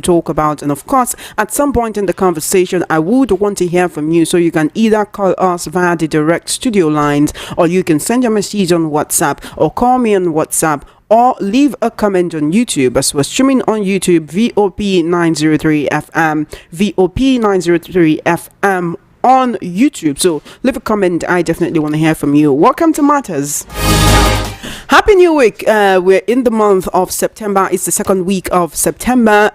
talk about. And of course, at some point in the conversation, I would want to hear from you, so you can either call us via the direct studio lines, or you can send your message on WhatsApp, or call me on WhatsApp, or leave a comment on YouTube, as we're streaming on YouTube, VOP 903 FM, VOP 903 FM on YouTube. So leave a comment. I definitely want to hear from you. Welcome to Matters. Happy New Week. We're in the month of September. It's the second week of September.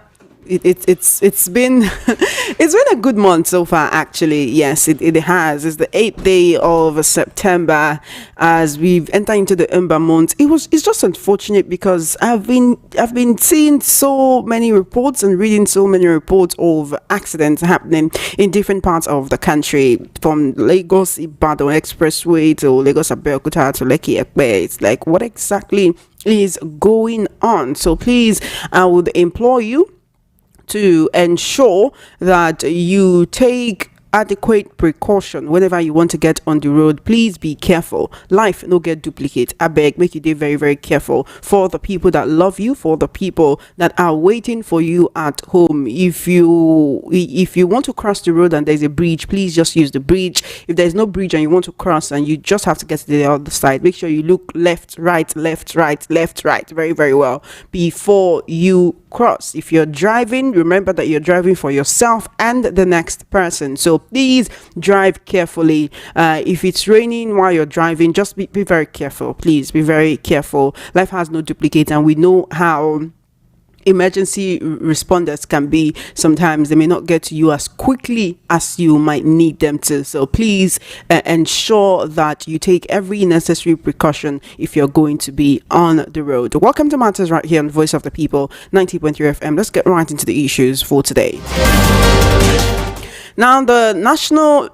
It's been it's been a good month so far, actually. Yes, it has. It's the 8th day of September as we've entered into the Ember month. It's just unfortunate because I've been seeing so many reports and reading so many reports of accidents happening in different parts of the country, from Lagos Ibadan Expressway to Lagos Abeokuta to Lekki Ekpe. It's like, what exactly is going on? So please, I would implore you to ensure that you take adequate precaution whenever you want to get on the road. Please be careful. Life no get duplicate. I beg, make you be very, very careful for the people that love you, for the people that are waiting for you at home. If you want to cross the road and there's a bridge, please just use the bridge. If there's no bridge and you want to cross and you just have to get to the other side, make sure you look left, right, very, very well before you cross. If you're driving, remember that you're driving for yourself and the next person. So please drive carefully. If it's raining while you're driving, just be very careful. Please be very careful. Life has no duplicate, and we know how emergency responders can be. Sometimes they may not get to you as quickly as you might need them to. So please ensure that you take every necessary precaution if you're going to be on the road. Welcome to Matters right here on Voice of the People 90.3 FM. Let's get right into the issues for today. Now, the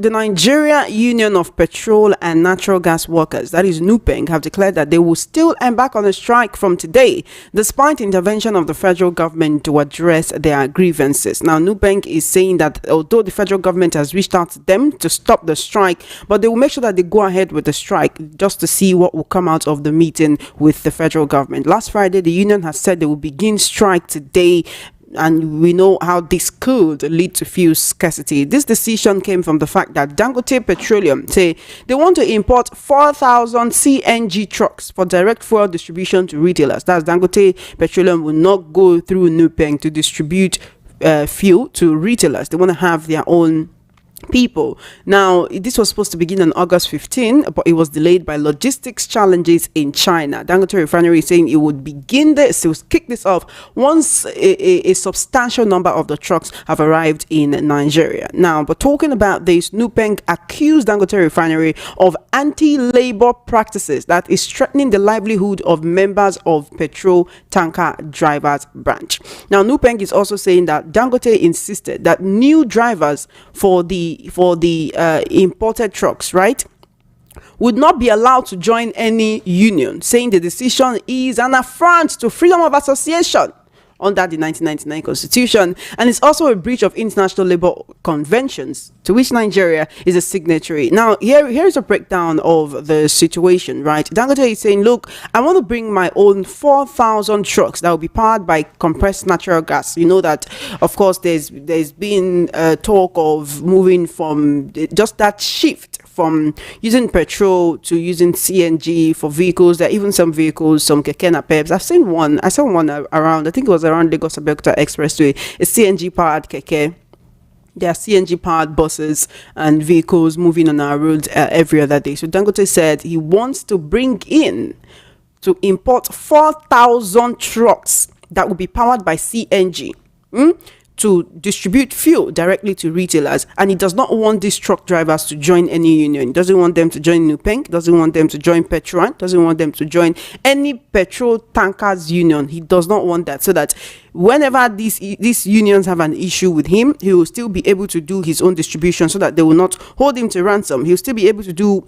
Nigeria Union of Petrol and Natural Gas Workers, that is NUPENG, have declared that they will still embark on a strike from today, despite intervention of the federal government to address their grievances. Now, NUPENG is saying that although the federal government has reached out to them to stop the strike, but they will make sure that they go ahead with the strike just to see what will come out of the meeting with the federal government. Last Friday, the union has said they will begin strike today, and we know how this could lead to fuel scarcity. This decision came from the fact that Dangote Petroleum say they want to import 4,000 CNG trucks for direct fuel distribution to retailers. That's Dangote Petroleum will not go through NUPENG to distribute fuel to retailers. They want to have their own people. Now, this was supposed to begin on August 15, but it was delayed by logistics challenges in China. Dangote Refinery is saying it would begin this, it will kick this off once a substantial number of the trucks have arrived in Nigeria. Now, but talking about this, NUPENG accused Dangote Refinery of anti-labor practices that is threatening the livelihood of members of Petrol Tanker Drivers Branch. Now, NUPENG is also saying that Dangote insisted that new drivers for the imported trucks, right, would not be allowed to join any union, saying the decision is an affront to freedom of association under the 1999 Constitution, and it's also a breach of international labor conventions to which Nigeria is a signatory. Now, here's a breakdown of the situation, right? Dangote is saying, look, I want to bring my own 4,000 trucks that will be powered by compressed natural gas. You know that, of course, there's been talk of moving from just that shift from using petrol to using CNG for vehicles. There are even some vehicles, some keke napeps. I saw one around, I think it was around Lagos Abeokuta Expressway, a CNG powered keke. There are CNG powered buses and vehicles moving on our roads every other day. So Dangote said he wants to import 4,000 trucks that will be powered by CNG. To distribute fuel directly to retailers, and he does not want these truck drivers to join any union. He doesn't want them to join NUPENG, doesn't want them to join Petrol, doesn't want them to join any petrol tankers union. He does not want that, so that whenever these unions have an issue with him, he will still be able to do his own distribution, so that they will not hold him to ransom. He'll still be able to do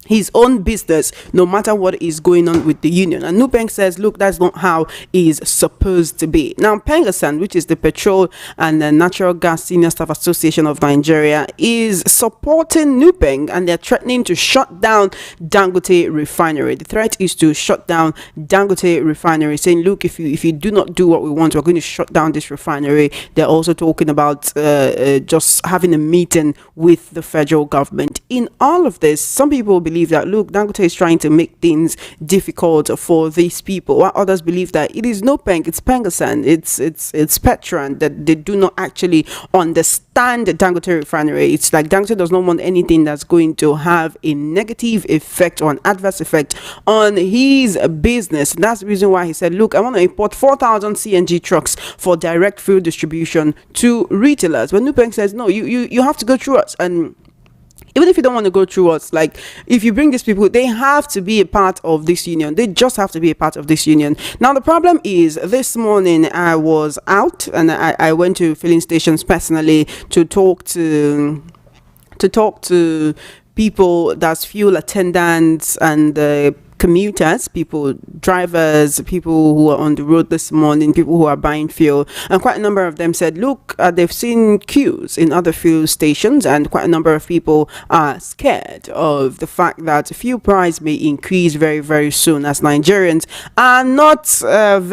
his own business no matter what is going on with the union. And Nupeng says, look, that's not how it's supposed to be. Now, Pengasan, which is the Petrol and the Natural Gas Senior Staff Association of Nigeria, is supporting Nupeng, and they're threatening to shut down Dangote Refinery. The threat is to shut down Dangote Refinery, saying, look, if you do not do what we want, we're going to shut down this refinery. They're also talking about just having a meeting with the federal government. In all of this, some people believe that, look, Dangote is trying to make things difficult for these people, while others believe that it is Nupeng, it's Pengasan, it's Petrol, that they do not actually understand the Dangote Refinery. It's like Dangote does not want anything that's going to have a negative effect or an adverse effect on his business. And that's the reason why he said, look, I want to import 4,000 CNG trucks for direct fuel distribution to retailers. When Nupeng says, no, you have to go through us. And even if you don't want to go through us, like, if you bring these people, they have to be a part of this union. They just have to be a part of this union. Now, the problem is, this morning I was out and I went to filling stations personally to talk to people, that's fuel attendants and commuters, people, drivers, people who are on the road this morning, people who are buying fuel. And quite a number of them said, look, they've seen queues in other fuel stations, and quite a number of people are scared of the fact that fuel price may increase very, very soon, as Nigerians are not in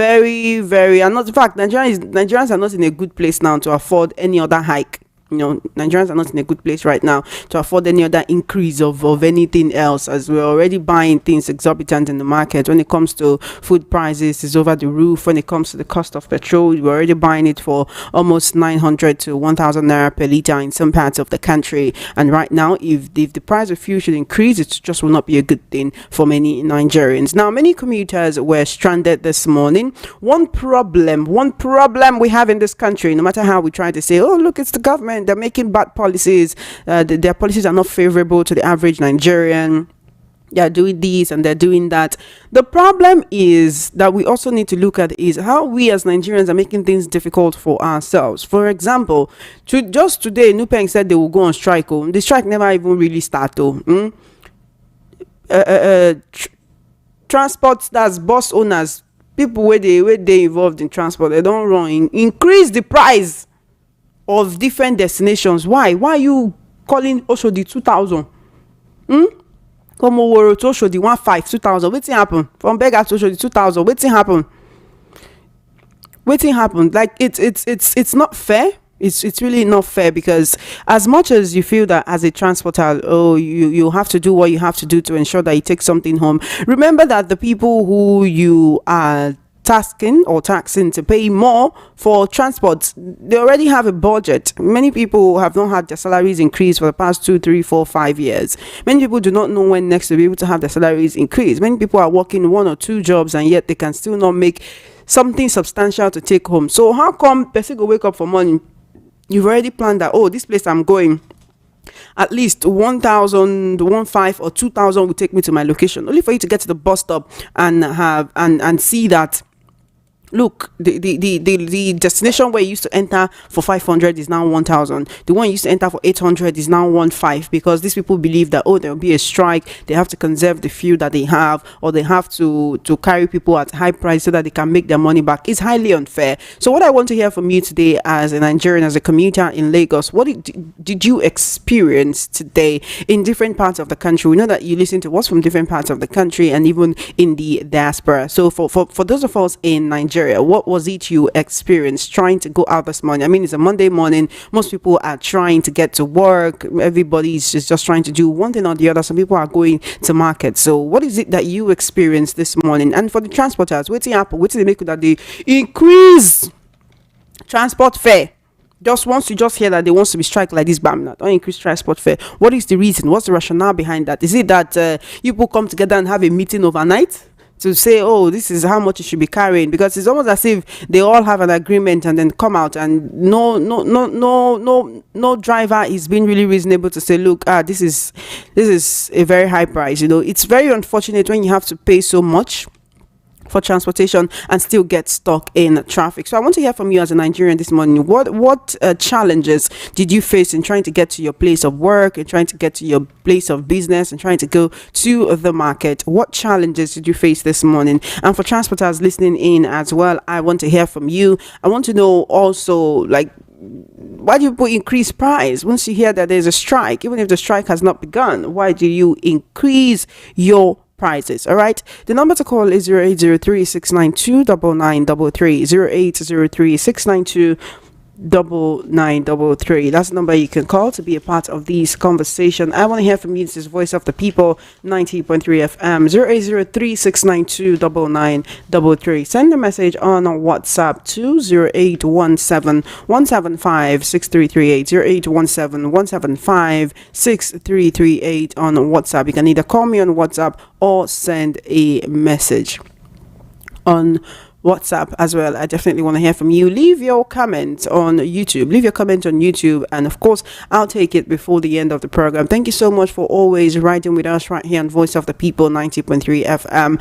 fact, Nigerians are not in a good place now to afford any other hike. Nigerians are not in a good place right now to afford any other increase of anything else, as we're already buying things exorbitant in the market. When it comes to food prices, it's over the roof. When it comes to the cost of petrol, we're already buying it for almost 900 to 1,000 naira per litre in some parts of the country. And right now, if the price of fuel should increase, it just will not be a good thing for many Nigerians. Now, many commuters were stranded this morning. One problem we have in this country, no matter how we try to say, oh, look, it's the government, they're making bad policies, their policies are not favorable to the average Nigerian, they're doing this and they're doing that. The problem is that we also need to look at is how we as Nigerians are making things difficult for ourselves. For example, just today, Nupeng said they will go on strike. The strike never even really started. Transport, that's bus owners, people where they involved in transport, they don't run, increase the price of different destinations. Why are you calling Oshodi 2,000? Come over to Oshodi 15 2,000. Waiting happen from Bega to Oshodi 2,000. Waiting happen. Like, it's not fair. It's really not fair, because as much as you feel that as a transporter, you have to do what you have to do to ensure that you take something home, remember that the people who you are taxing to pay more for transport, they already have a budget. Many people have not had their salaries increased for the past 2, 3, 4, 5 years. Many people do not know when next to be able to have their salaries increased. Many people are working 1 or 2 jobs, and yet they can still not make something substantial to take home. So how come person go wake up for morning, you've already planned that, this place I'm going, at least 1,000, 1,500 or 2,000 will take me to my location, only for you to get to the bus stop and see that, look, the destination where you used to enter for 500 is now 1,000. The one you used to enter for 800 is now 1,500, because these people believe that, there will be a strike, they have to conserve the fuel that they have, or they have to carry people at high price so that they can make their money back. It's highly unfair. So what I want to hear from you today, as a Nigerian, as a commuter in Lagos, what did you experience today in different parts of the country? We know that you listen to us from different parts of the country and even in the diaspora. So for those of us in Nigeria, what was it you experienced trying to go out this morning? I mean, it's a Monday morning. Most people are trying to get to work. Everybody's just trying to do one thing or the other. Some people are going to market. So what is it that you experienced this morning? And for the transporters, what's they make that they increase transport fare? Just once you just hear that they want to be strike like this, don't increase transport fare. What is the reason? What's the rationale behind that? Is it that people come together and have a meeting overnight to say, this is how much you should be carrying? Because it's almost as if they all have an agreement and then come out, and no driver is being really reasonable to say, look, this is a very high price. It's very unfortunate when you have to pay so much for transportation and still get stuck in traffic. So I want to hear from you as a Nigerian this morning. What challenges did you face in trying to get to your place of work and trying to get to your place of business and trying to go to the market? What challenges did you face this morning? And for transporters listening in as well, I want to hear from you. I want to know also, like, why do you put increased price once you hear that there's a strike? Even if the strike has not begun, why do you increase your prices? All right, the number to call is 0803 692 9933, 0803 692 9933. That's the number you can call to be a part of this conversation. I want to hear from you. This is Voice of the People, 90.3 FM, 0803 692 9933. Send a message on WhatsApp to 0817 175 6338, 0817 175 6338 on WhatsApp. You can either call me on WhatsApp or send a message on WhatsApp as well. I definitely want to hear from you. Leave your comment on YouTube. And of course, I'll take it before the end of the program. Thank you so much for always riding with us right here on Voice of the People, 90.3 FM.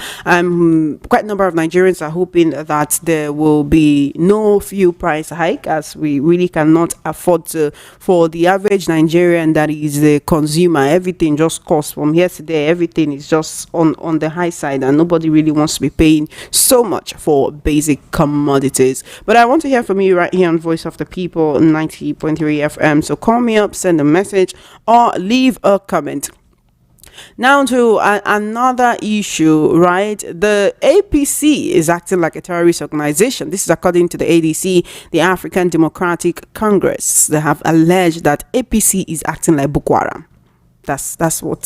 Quite a number of Nigerians are hoping that there will be no fuel price hike, as we really cannot afford to. For the average Nigerian that is the consumer, everything just costs from here to there. Everything is just on the high side, and nobody really wants to be paying so much for basic commodities. But I want to hear from you right here on Voice of the People, 90.3 FM. So call me up, send a message, or leave a comment. Now to another issue, right? The APC is acting like a terrorist organization. This is according to the ADC, the African Democratic Congress. They have alleged that APC is acting like Boko Haram. That's what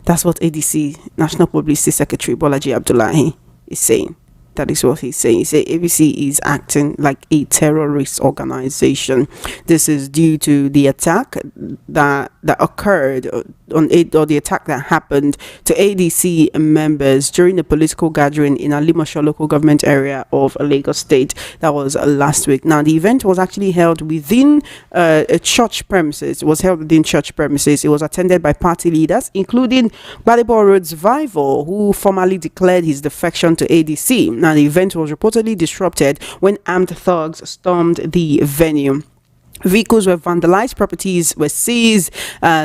ADC, National Publicity Secretary Bolaji Abdullahi, is saying. That is what he's saying. He said ABC is acting like a terrorist organization. This is due to the attack that occurred or the attack that happened to ADC members during the political gathering in Alimosho local government area of Lagos State. That was last week. Now, the event was actually held within a church premises. It was held within church premises. It was attended by party leaders, including Gbadebo Road's Vival, who formally declared his defection to ADC. Now, the event was reportedly disrupted when armed thugs stormed the venue. Vehicles were vandalized, properties were seized,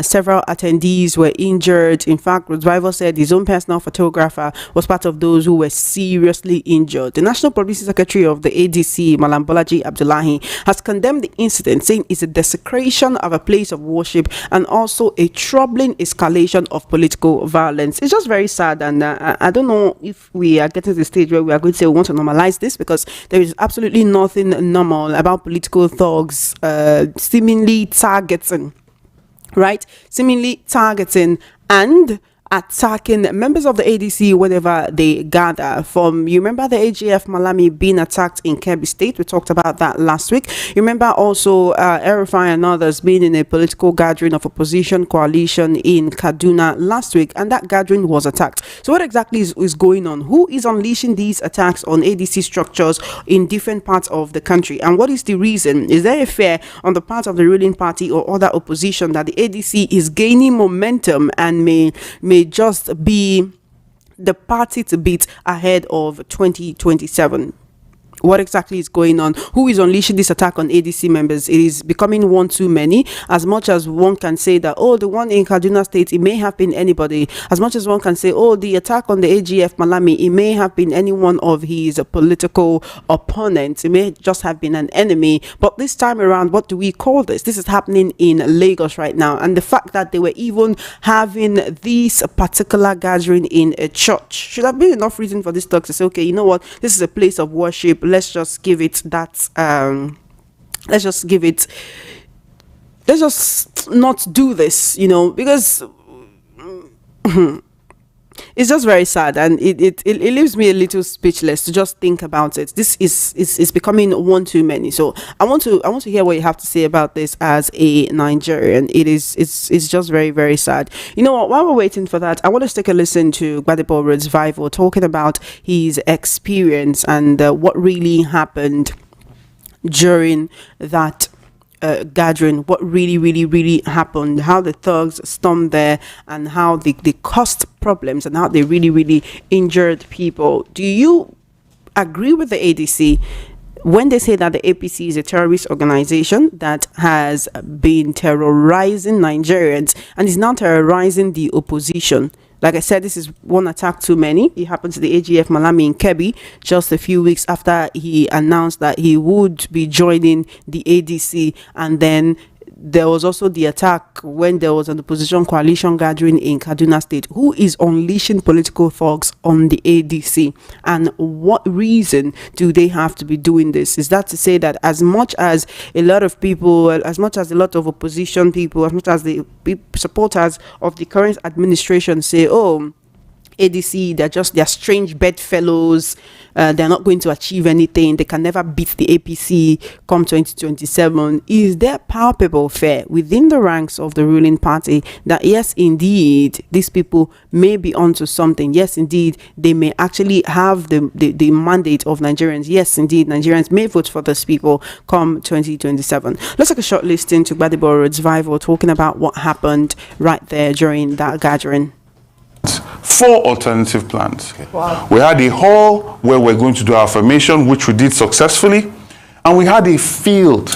several attendees were injured. In fact, Revival said his own personal photographer was part of those who were seriously injured. The National Publicity Secretary of the ADC, Malam Bolaji Abdullahi, has condemned the incident, saying it's a desecration of a place of worship and also a troubling escalation of political violence. It's just very sad, and I don't know if we are getting to the stage where we are going to say we want to normalize this, because there is absolutely nothing normal about political thugs seemingly targeting and attacking members of the ADC whenever they gather. You remember the AGF Malami being attacked in Kebbi State? We talked about that last week. You remember also Erifai and others being in a political gathering of opposition coalition in Kaduna last week, and that gathering was attacked. So what exactly is going on? Who is unleashing these attacks on ADC structures in different parts of the country, and what is the reason? Is there a fear on the part of the ruling party or other opposition that the ADC is gaining momentum and may just be the party to beat ahead of 2027? What exactly is going on? Who is unleashing this attack on ADC members? It is becoming one too many. As much as one can say that, oh, the one in Kaduna State, it may have been anybody. As much as one can say, oh, the attack on the AGF Malami, it may have been any one of his political opponents. It may just have been an enemy. But this time around, what do we call this? This is happening in Lagos right now. And the fact that they were even having this particular gathering in a church should have been enough reason for this talk to say, okay, you know what? This is a place of worship. Let's just give it that let's just not do this, because it's just very sad, and it leaves me a little speechless to just think about it. This is becoming one too many. So I want to hear what you have to say about this as a Nigerian. It's just very, very sad. You know what, while we're waiting for that, I want to take a listen to Gbadebo Road's Vival talking about his experience and what really happened during that gathering, what really happened, how the thugs stormed there, and how they caused problems, and how they really injured people. Do you agree with the ADC when they say that the APC is a terrorist organization that has been terrorizing Nigerians and is now terrorizing the opposition? Like I said, this is one attack too many. It happened to the AGF Malami in Kebbi just a few weeks after he announced that he would be joining the ADC. And then there was also the attack when there was an opposition coalition gathering in Kaduna State. Who is unleashing political thugs on the ADC? And what reason do they have to be doing this? Is that to say that as much as a lot of people, as much as a lot of opposition people, as much as the supporters of the current administration say, oh, ADC, they're strange bedfellows, they're not going to achieve anything, they can never beat the APC come 2027. Is there palpable fear within the ranks of the ruling party that yes indeed these people may be onto something? Yes indeed they may actually have the mandate of Nigerians. Yes indeed Nigerians may vote for these people come 2027. Let's take a short listen to Gbadebo Road's Vival talking about what happened right there during that gathering. 4 alternative plans. Okay. Wow. We had a hall where we're going to do our formation, which we did successfully, and we had a field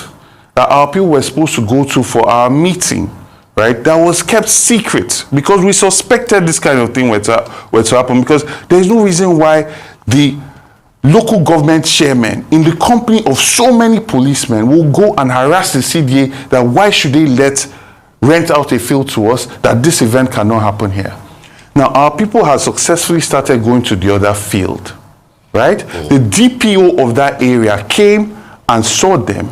that our people were supposed to go to for our meeting, right? That was kept secret because we suspected this kind of thing were to happen, because there's no reason why the local government chairman in the company of so many policemen will go and harass the CDA that why should they rent out a field to us, that this event cannot happen here. Now, our people have successfully started going to the other field, right? The DPO of that area came and saw them,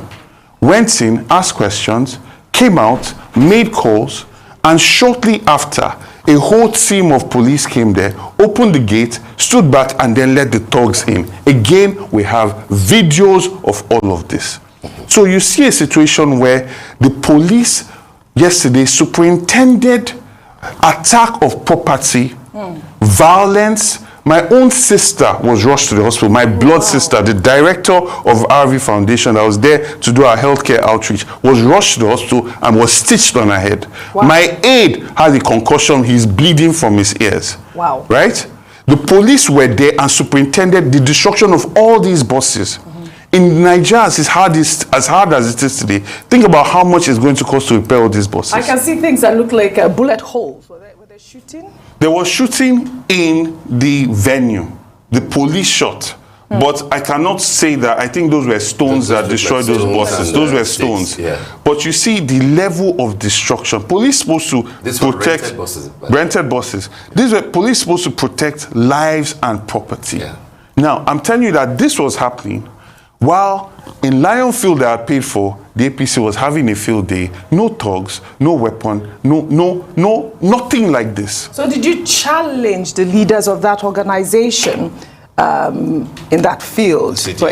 went in, asked questions, came out, made calls, and shortly after, a whole team of police came there, opened the gate, stood back, and then let the thugs in. Again, we have videos of all of this. So you see a situation where the police yesterday superintended attack of property, violence. My own sister was rushed to the hospital. My blood sister, the director of RV Foundation that was there to do our healthcare outreach, was rushed to the hospital and was stitched on her head. Wow. My aide had a concussion. He's bleeding from his ears. Wow. Right? The police were there and superintended the destruction of all these buses. In Nigeria, as hard as it is today, think about how much it's going to cost to repair all these buses. I can see things that look like bullet holes. Were they shooting? There was shooting in the venue. The police shot. But I cannot say that. I think those were stones that destroyed those buses. Those were stones. Yeah. But you see the level of destruction. Police supposed to protect rented buses. These were police supposed to protect lives and property. Yeah. Now, I'm telling you that this was happening while in Lion Field that I paid for, the APC was having a field day. No thugs, no weapon, nothing like this. So did you challenge the leaders of that organization in that field? For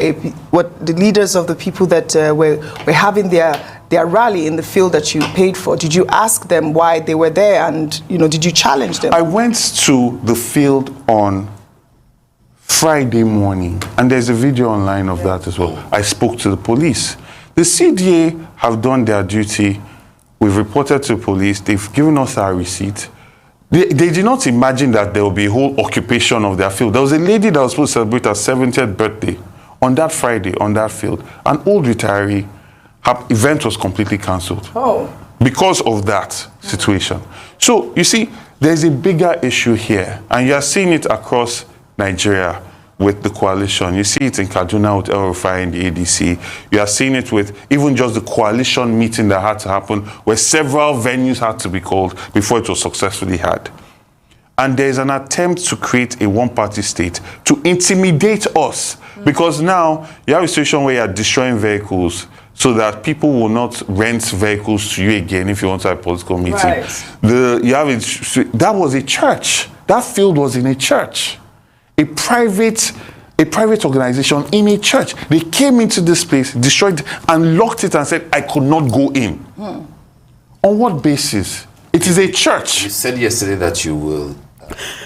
what the leaders of the people that were having their rally in the field that you paid for, did you ask them why they were there, and did you challenge them? I went to the field on Friday morning, and there's a video online of that as well. I spoke to the police. The CDA have done their duty. We've reported to police. They've given us our receipt. They did not imagine that there will be a whole occupation of their field. There was a lady that was supposed to celebrate her 70th birthday on that Friday on that field. An old retiree. Her event was completely cancelled. Oh. Because of that situation. So, you see, there's a bigger issue here, and you're seeing it across Nigeria with the coalition. You see it in Kaduna with El Rufai and the ADC. You are seeing it with even just the coalition meeting that had to happen, where several venues had to be called before it was successfully had. And there's an attempt to create a one-party state to intimidate us, because now you have a situation where you're destroying vehicles so that people will not rent vehicles to you again if you want to have a political meeting. Right. That was a church. That field was in a church. A private organization in a church. They came into this place, destroyed it, and locked it and said, I could not go in. On what basis? It is a church. You said yesterday that you will.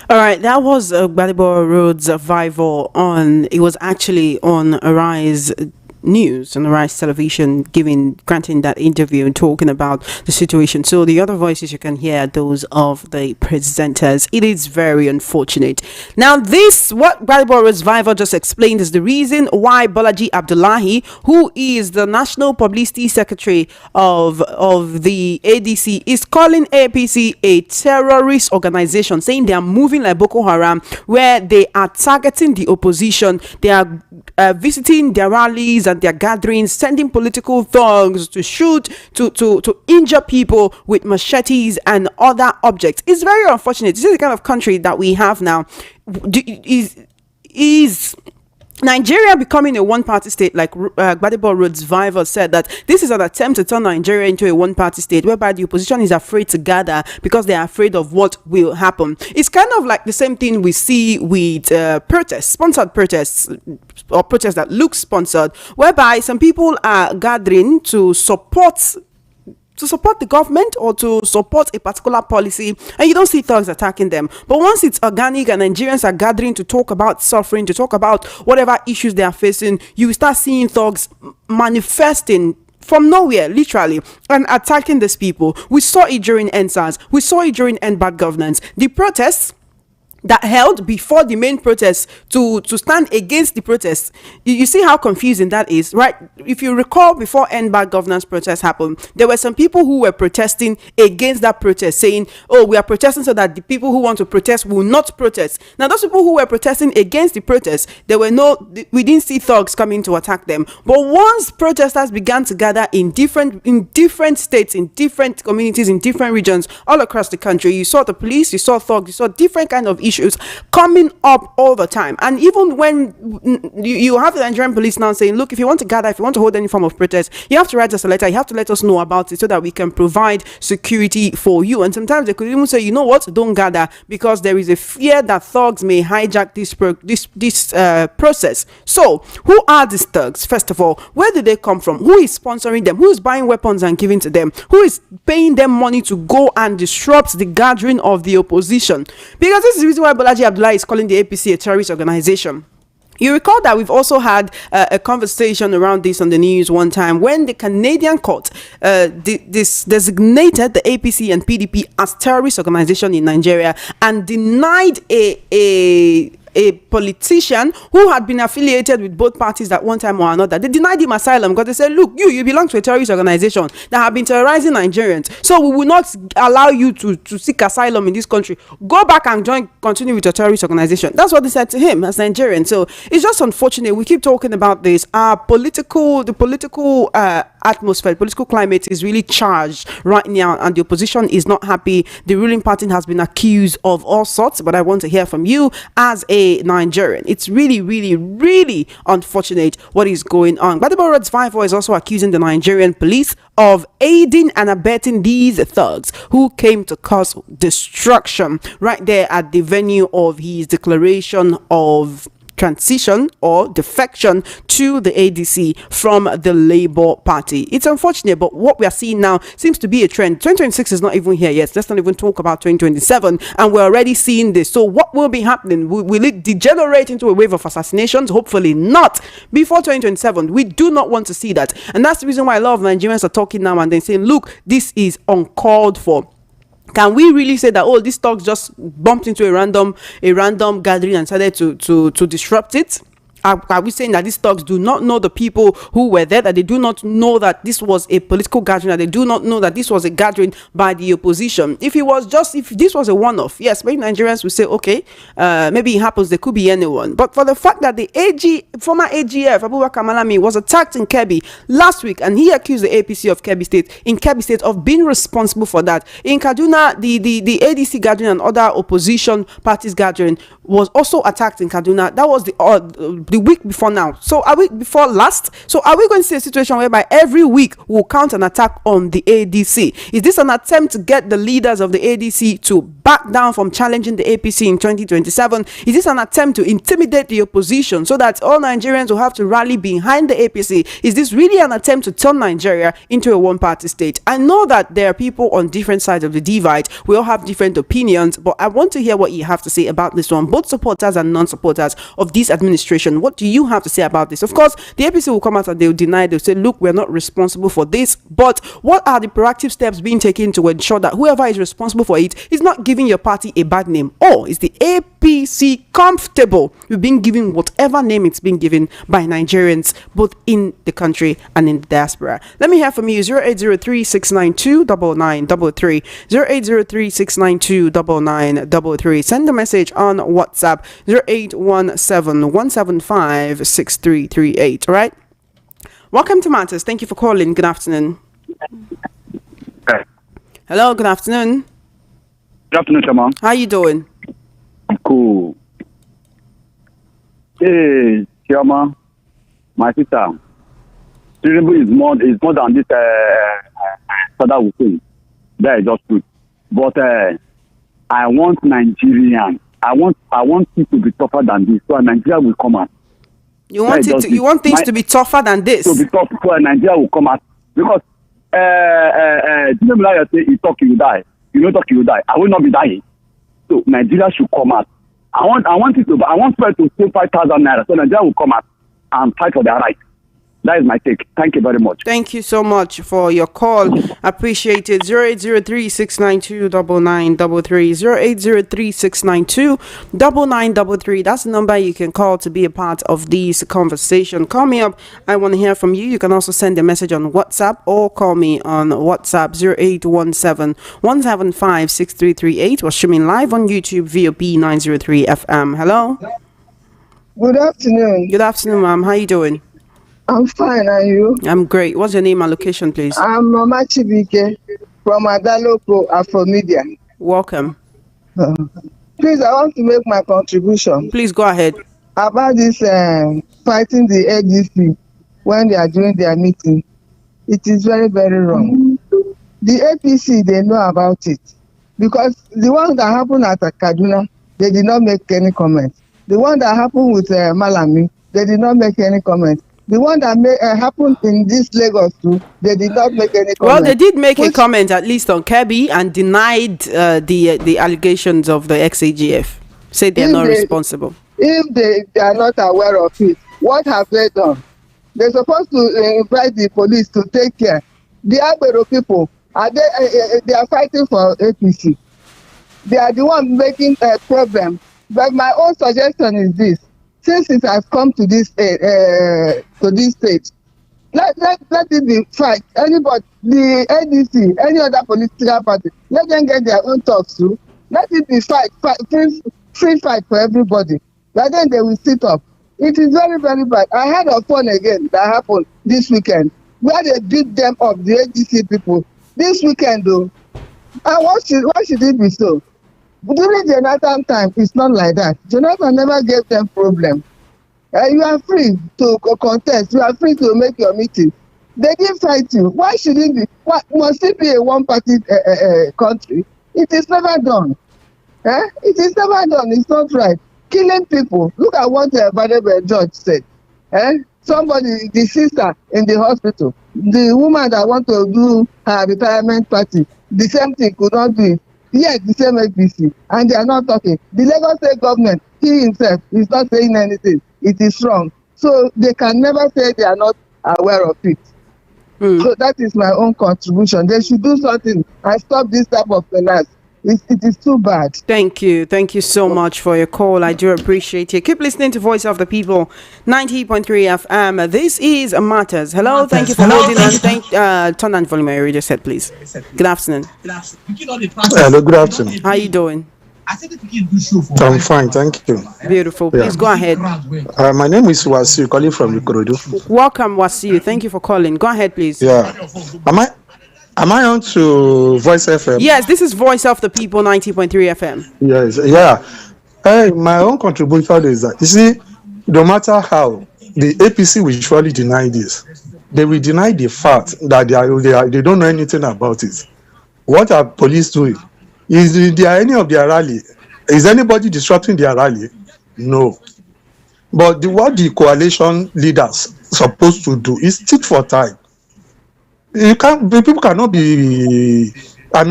All right, that was Gbadebo Road's Vival on. It was actually on Arise news on Rice Television, granting that interview and talking about the situation. So the other voices you can hear are those of the presenters. It is very unfortunate. Now, what Bible Revival just explained is the reason why Bolaji Abdullahi, who is the National Publicity Secretary of the ADC, is calling APC a terrorist organization, saying they are moving like Boko Haram, where they are targeting the opposition. They are visiting their rallies and their gatherings, sending political thugs to shoot, to injure people with machetes and other objects. It's very unfortunate. This is the kind of country that we have now. Is Nigeria becoming a one-party state? Like Gbadebo Revival said, that this is an attempt to turn Nigeria into a one-party state, whereby the opposition is afraid to gather because they are afraid of what will happen. It's kind of like the same thing we see with sponsored protests, or protests that look sponsored, whereby some people are gathering to support the government or to support a particular policy, and you don't see thugs attacking them. But once it's organic and Nigerians are gathering to talk about suffering, to talk about whatever issues they are facing, you start seeing thugs manifesting from nowhere, literally, and attacking these people. We saw it during NSAS. We saw it during End Bad Governance. The protests that held before the main protest to stand against the protests. You see how confusing that is, right? If you recall, before End Bad Governance protest happened, there were some people who were protesting against that protest, saying, oh, we are protesting so that the people who want to protest will not protest. Now, those people who were protesting against the protest, we didn't see thugs coming to attack them. But once protesters began to gather in different states, in different communities, in different regions all across the country, you saw the police, you saw thugs, you saw different kind of issues coming up all the time. And even when you have the Nigerian police now saying, look, if you want to gather, if you want to hold any form of protest, you have to write us a letter, you have to let us know about it so that we can provide security for you. And sometimes they could even say, you know what, don't gather, because there is a fear that thugs may hijack this process. So who are these thugs? First of all, where do they come from? Who is sponsoring them? Who is buying weapons and giving to them? Who is paying them money to go and disrupt the gathering of the opposition? Because this is the reason why Bolaji Abdullahi is calling the APC a terrorist organization. You recall that we've also had a conversation around this on the news one time when the Canadian court designated the APC and PDP as terrorist organization in Nigeria and denied a politician who had been affiliated with both parties at one time or another. They denied him asylum because they said, look, you belong to a terrorist organization that have been terrorizing Nigerians, so we will not allow you to seek asylum in this country. Go back and continue with your terrorist organization. That's what they said to him as Nigerian. So it's just unfortunate. We keep talking about this. The political atmosphere, political climate is really charged right now, and the opposition is not happy. The ruling party has been accused of all sorts, but I want to hear from you as a Nigerian. It's really, really, really unfortunate what is going on. Gbadebo Revival is also accusing the Nigerian police of aiding and abetting these thugs who came to cause destruction right there at the venue of his declaration of transition or defection to the ADC from the Labour Party. It's unfortunate, but what we are seeing now seems to be a trend. 2026 is not even here yet. Let's not even talk about 2027, and we're already seeing this. So what will be happening? Will it degenerate into a wave of assassinations? Hopefully not before 2027. We do not want to see that, and that's the reason why a lot of Nigerians are talking now and then saying, look, this is uncalled for. Can we really say that, oh, these thugs just bumped into a random gathering and started to disrupt it? Are we saying that these thugs do not know the people who were there, that they do not know that this was a political gathering, that they do not know that this was a gathering by the opposition? If this was a one-off, yes, maybe Nigerians will say, okay, maybe it happens, there could be anyone. But for the fact that the former AGF, Abubakar Malami, was attacked in Kebbi last week, and he accused the APC of Kebbi State of being responsible for that. In Kaduna, the ADC gathering and other opposition parties gathering was also attacked in Kaduna. That was the week before now. So a week before last. So are we going to see a situation whereby every week we'll count an attack on the ADC? Is this an attempt to get the leaders of the ADC to back down from challenging the APC in 2027? Is this an attempt to intimidate the opposition so that all Nigerians will have to rally behind the APC? Is this really an attempt to turn Nigeria into a one-party state? I know that there are people on different sides of the divide. We all have different opinions, but I want to hear what you have to say about this one, both supporters and non-supporters of this administration. election. What do you have to say about this? Of course, the APC will come out and they'll deny. They'll say, look, we're not responsible for this. But what are the proactive steps being taken to ensure that whoever is responsible for it is not giving your party a bad name? Or is the APC comfortable with being given whatever name it's being given by Nigerians, both in the country and in the diaspora? Let me hear from you. 0803 692 9933. 0803 692 9933. Send a message on WhatsApp 0817 175 6338. All right. Welcome to Matters. Thank you for calling. Good afternoon. Hello. Good afternoon. Good afternoon, Chairman. How you doing? Cool. Hey, Chairman, my sister. Tinubu is more than this Father Hussein. That is just good. But I want Nigerian. I want it to be tougher than this, so Nigeria will come out. You want things to be tougher than this? To be tough, so Nigeria will come out because Tinubu like say, "You talk, you die. You don't talk, you die." I will not be dying. So Nigeria should come out. I want people to pay 5,000 naira, so Nigeria will come out and fight for their rights. That is my take. Thank you very much. Thank you so much for your call. Appreciate it. 0803 692 9933. 0803 692 9933. That's the number you can call to be a part of this conversation. Call me up. I want to hear from you. You can also send a message on WhatsApp or call me on WhatsApp 0817 175 6338 or streaming live on YouTube VOP 903 FM. Hello. Good afternoon. Good afternoon, ma'am. How you doing? I'm fine, and you? I'm great. What's your name and location, please? I'm Mama Chibike from Adaloko Afromedia. Welcome. Please, I want to make my contribution. Please go ahead. About this fighting the ADC when they are doing their meeting. It is very, very wrong. The APC, they know about it. Because the one that happened at Kaduna, they did not make any comment. The one that happened with Malami, they did not make any comment. The one that happened in this Lagos too, they did not make any comment. Well, they did make a comment at least on Kirby and denied the allegations of the XAGF. Said they are not responsible. If they are not aware of it, what have they done? They're supposed to invite the police to take care. The Agbero people, they are fighting for APC. They are the one making a problem. But my own suggestion is this. Since it has come to this stage, let it be fight. Anybody, the ADC, any other political party, let them get their own talks too. Let it be fight free fight for everybody. But then they will sit up. It is very, very bad. I had a fun again that happened this weekend, where they beat them up, the ADC people. This weekend though, and why should it be so? During Jonathan time, it's not like that. Jonathan never gave them problem. You are free to contest. You are free to make your meeting. They didn't fight you. Why should it be? Must it be a one-party country? It is never done. It is never done. It's not right. Killing people. Look at what the judge said. Somebody, the sister in the hospital, the woman that want to do her retirement party, the same thing could not do it. Yes, the same APC, and they are not talking. The Lagos State government, he himself, is not saying anything. It is wrong. So they can never say they are not aware of it. So that is my own contribution. They should do something and stop this type of finance. It is too bad. Thank you. Thank you so much for your call. I do appreciate it. Keep listening to Voice of the People, 90.3 FM. This is Matters. Hello. Thank you for holding on. Turn on volume. I already said, please. Good afternoon. Hello, good afternoon. How are you doing? I'm fine, thank you. Beautiful. Please go ahead. My name is Wasiu, calling from Ikorodu. Welcome, Wasiu. Thank you for calling. Go ahead, please. Yeah. Am I on to Voice FM? Yes, this is Voice of the People, 90.3 FM. Yes, yeah. Hey, my own contribution is that, you see, no matter how, the APC will surely deny this. They will deny the fact that they don't know anything about it. What are police doing? Is there any of their rally? Is anybody disrupting their rally? No. But what the coalition leaders supposed to do is tit for tat. People cannot be. They're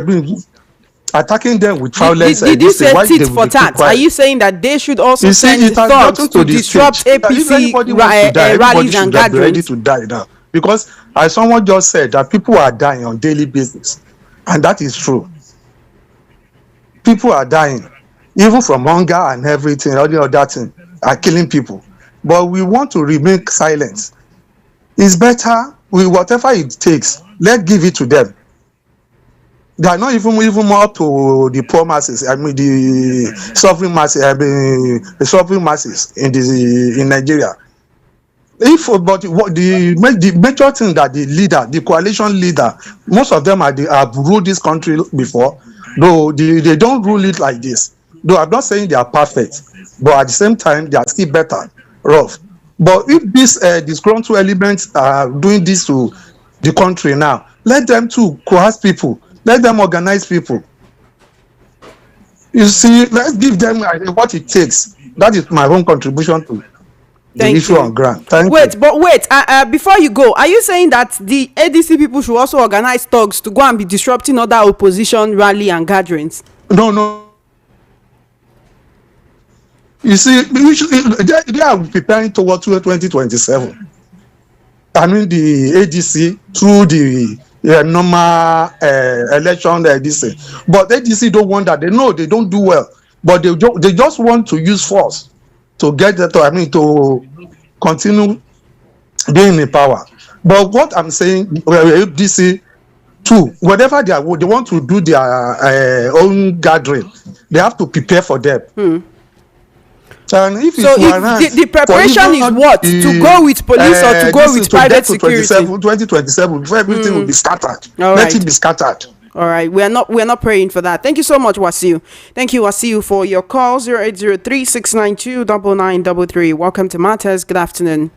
being attacking them with Did, violence. did you This thing, say why they tit will for be keep tat? Are quiet? you saying that they should also You see, send it has thugs gotten to to the disrupt stage that if APC anybody wants to die, everybody rallies and should be ready gatherings? to die now. Because as someone just said, that people are dying on daily basis, and that is true. People are dying, even from hunger and everything, all the other thing are killing people. But we want to remain silent. It's better, whatever it takes, let's give it to them. They are not even more to the poor masses. I mean, the suffering masses. I mean, the suffering masses in Nigeria. The major thing that the leader, the coalition leader, most of them have ruled this country before, though they don't rule it like this. Though I'm not saying they are perfect, but at the same time they are still better rough. But if these disgruntled elements are doing this to the country now, let them too coerce people. Let them organize people. You see, let's give them what it takes. That is my own contribution to the Thank issue you. on ground. Thank Wait, you. but wait, before you go, are you saying that the ADC people should also organize thugs to go and be disrupting other opposition rally and gatherings? No. You see, they are preparing towards 2027. I mean, the ADC through the normal election this thing. But ADC don't want that. They know they don't do well, but they just want to use force to get that. To continue being in power. But what I'm saying, ADC too, whatever they want to do their own gathering, they have to prepare for them. And if So if the preparation is what? To go with police or to go with private security? 2027, before everything will be scattered. All Let right. it be scattered. All right, we're not praying for that. Thank you so much, Wasiu. Thank you, Wasiu, for your call. 0803-692-9933. Welcome to Matters. Good afternoon.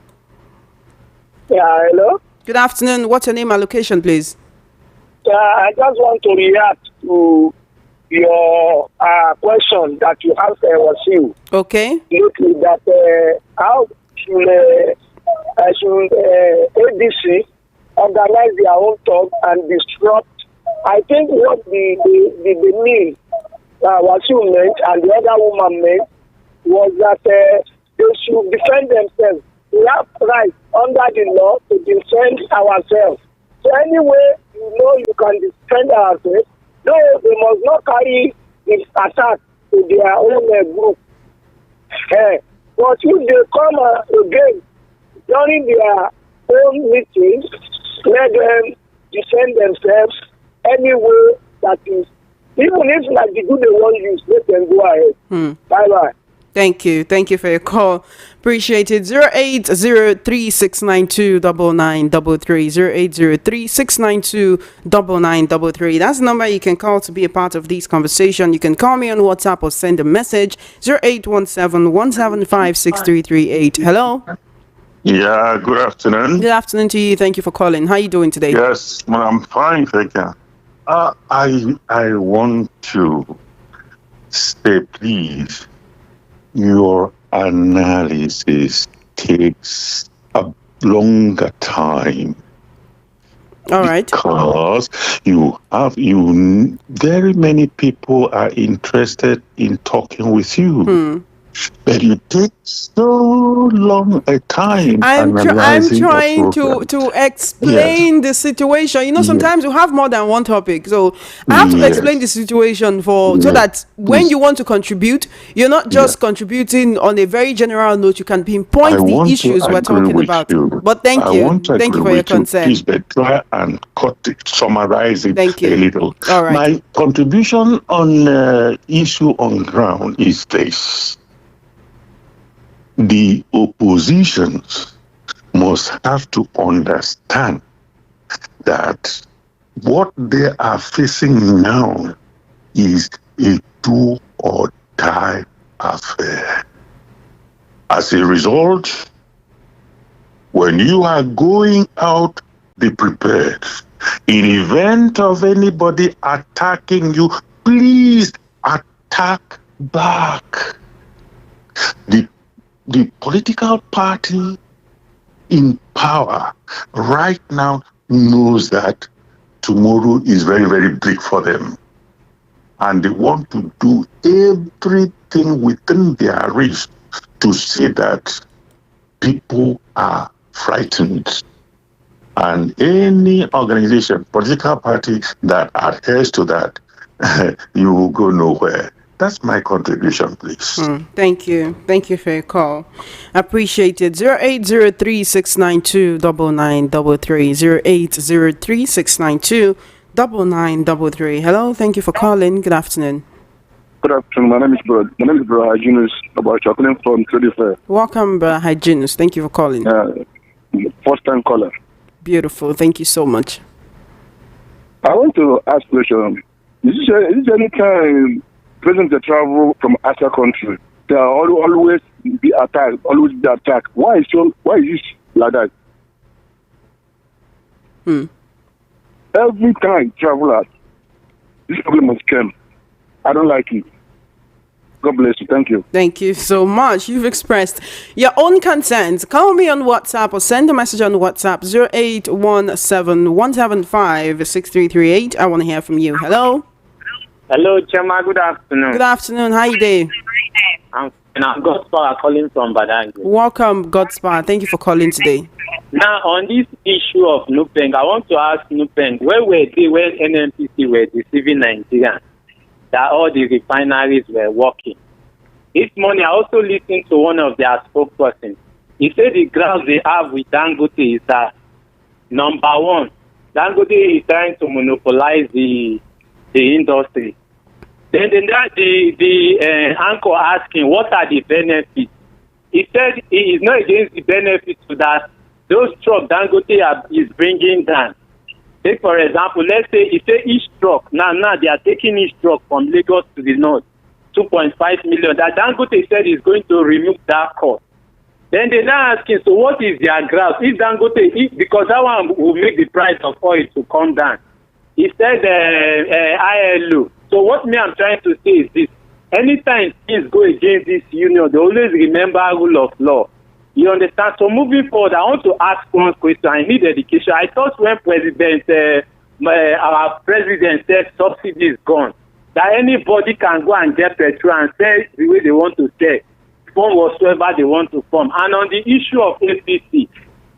Yeah, hello. Good afternoon. What's your name and location, please? I just want to react to your question that you asked Wasiu. Okay. Looking that how should ADC organize their own talk and disrupt? I think what the mean Wasiu meant and the other woman meant was that they should defend themselves. We have right under the law to defend ourselves. So anyway, you can defend ourselves. No, they must not carry this attack to their own group. But if they come again during their own meetings, let them defend themselves anyway that is. Even if like the good they want to use, let them go ahead. Bye-bye. Thank you. Thank you for your call. Appreciate it. 0803-692-9933. 0803-692-9933. That's the number you can call to be a part of this conversation. You can call me on WhatsApp or send a message. 0817-175-6338. Hello. Yeah, good afternoon. Good afternoon to you. Thank you for calling. How are you doing today? Yes, well, I'm fine, thank you. I want to say, please, your analysis takes a longer time. All right. Because very many people are interested in talking with you. But you take so long a time. I'm trying to explain the situation. Sometimes you have more than one topic, so I have to explain the situation so that when you want to contribute, you're not just contributing on a very general note. You can pinpoint the issues we're talking about. But thank you for your concern. Please, but try and summarize it Thank you. a little. All right. My contribution on issue on ground is this. The oppositions must have to understand that what they are facing now is a do or die affair. As a result, when you are going out, be prepared. In event of anybody attacking you, please attack back. The political party in power right now knows that tomorrow is very, very bleak for them. and they want to do everything within their reach to see that people are frightened. And any organization, political party that adheres to that, you will go nowhere. That's my contribution, please. Thank you. Thank you for your call. Appreciate it. 0803-692-9933. 0803-692-9933. Hello. Thank you for calling. Good afternoon. Good afternoon. My name is Bro Hyginus about calling from Fair. Welcome, Hyginus. Thank you for calling. First time caller. Beautiful. Thank you so much. I want to ask a question. Is this any time President travel from other country? There are always be attacked. Why is this like that? Every time travelers, this problem must come. I don't like it. God bless you. Thank you. Thank you so much. You've expressed your own concerns. Call me on WhatsApp or send a message on WhatsApp 0817-175-6338. I want to hear from you. Hello. Hello, Chema. Good afternoon. Good afternoon. How you doing? I'm Godspar calling from Badang. Welcome, Godspar. Thank you for calling today. Now, on this issue of Nupeng, I want to ask Nupeng, where were they when NNPC were deceiving Nigerians that all the refineries were working? This morning, I also listened to one of their spokespersons. He said the grounds they have with Dangote is that, number one, Dangote is trying to monopolize the industry. Then the anchor asking, what are the benefits? He said he is not against the benefits to that those trucks Dangote is bringing down. Take, for example, let's say he said each truck, now they are taking each truck from Lagos to the north, 2.5 million. That Dangote said is going to remove that cost. Then they're now asking, so what is their graph? If Dangote, because that one will make the price of oil to come down. He said ILO. So what I'm trying to say is this. Anytime things go against this union, they always remember rule of law. You understand? So moving forward, I want to ask one question. I need education. I thought when our president said subsidy is gone, that anybody can go and get petrol and sell the way they want to sell, form whatsoever they want to form. And on the issue of APC,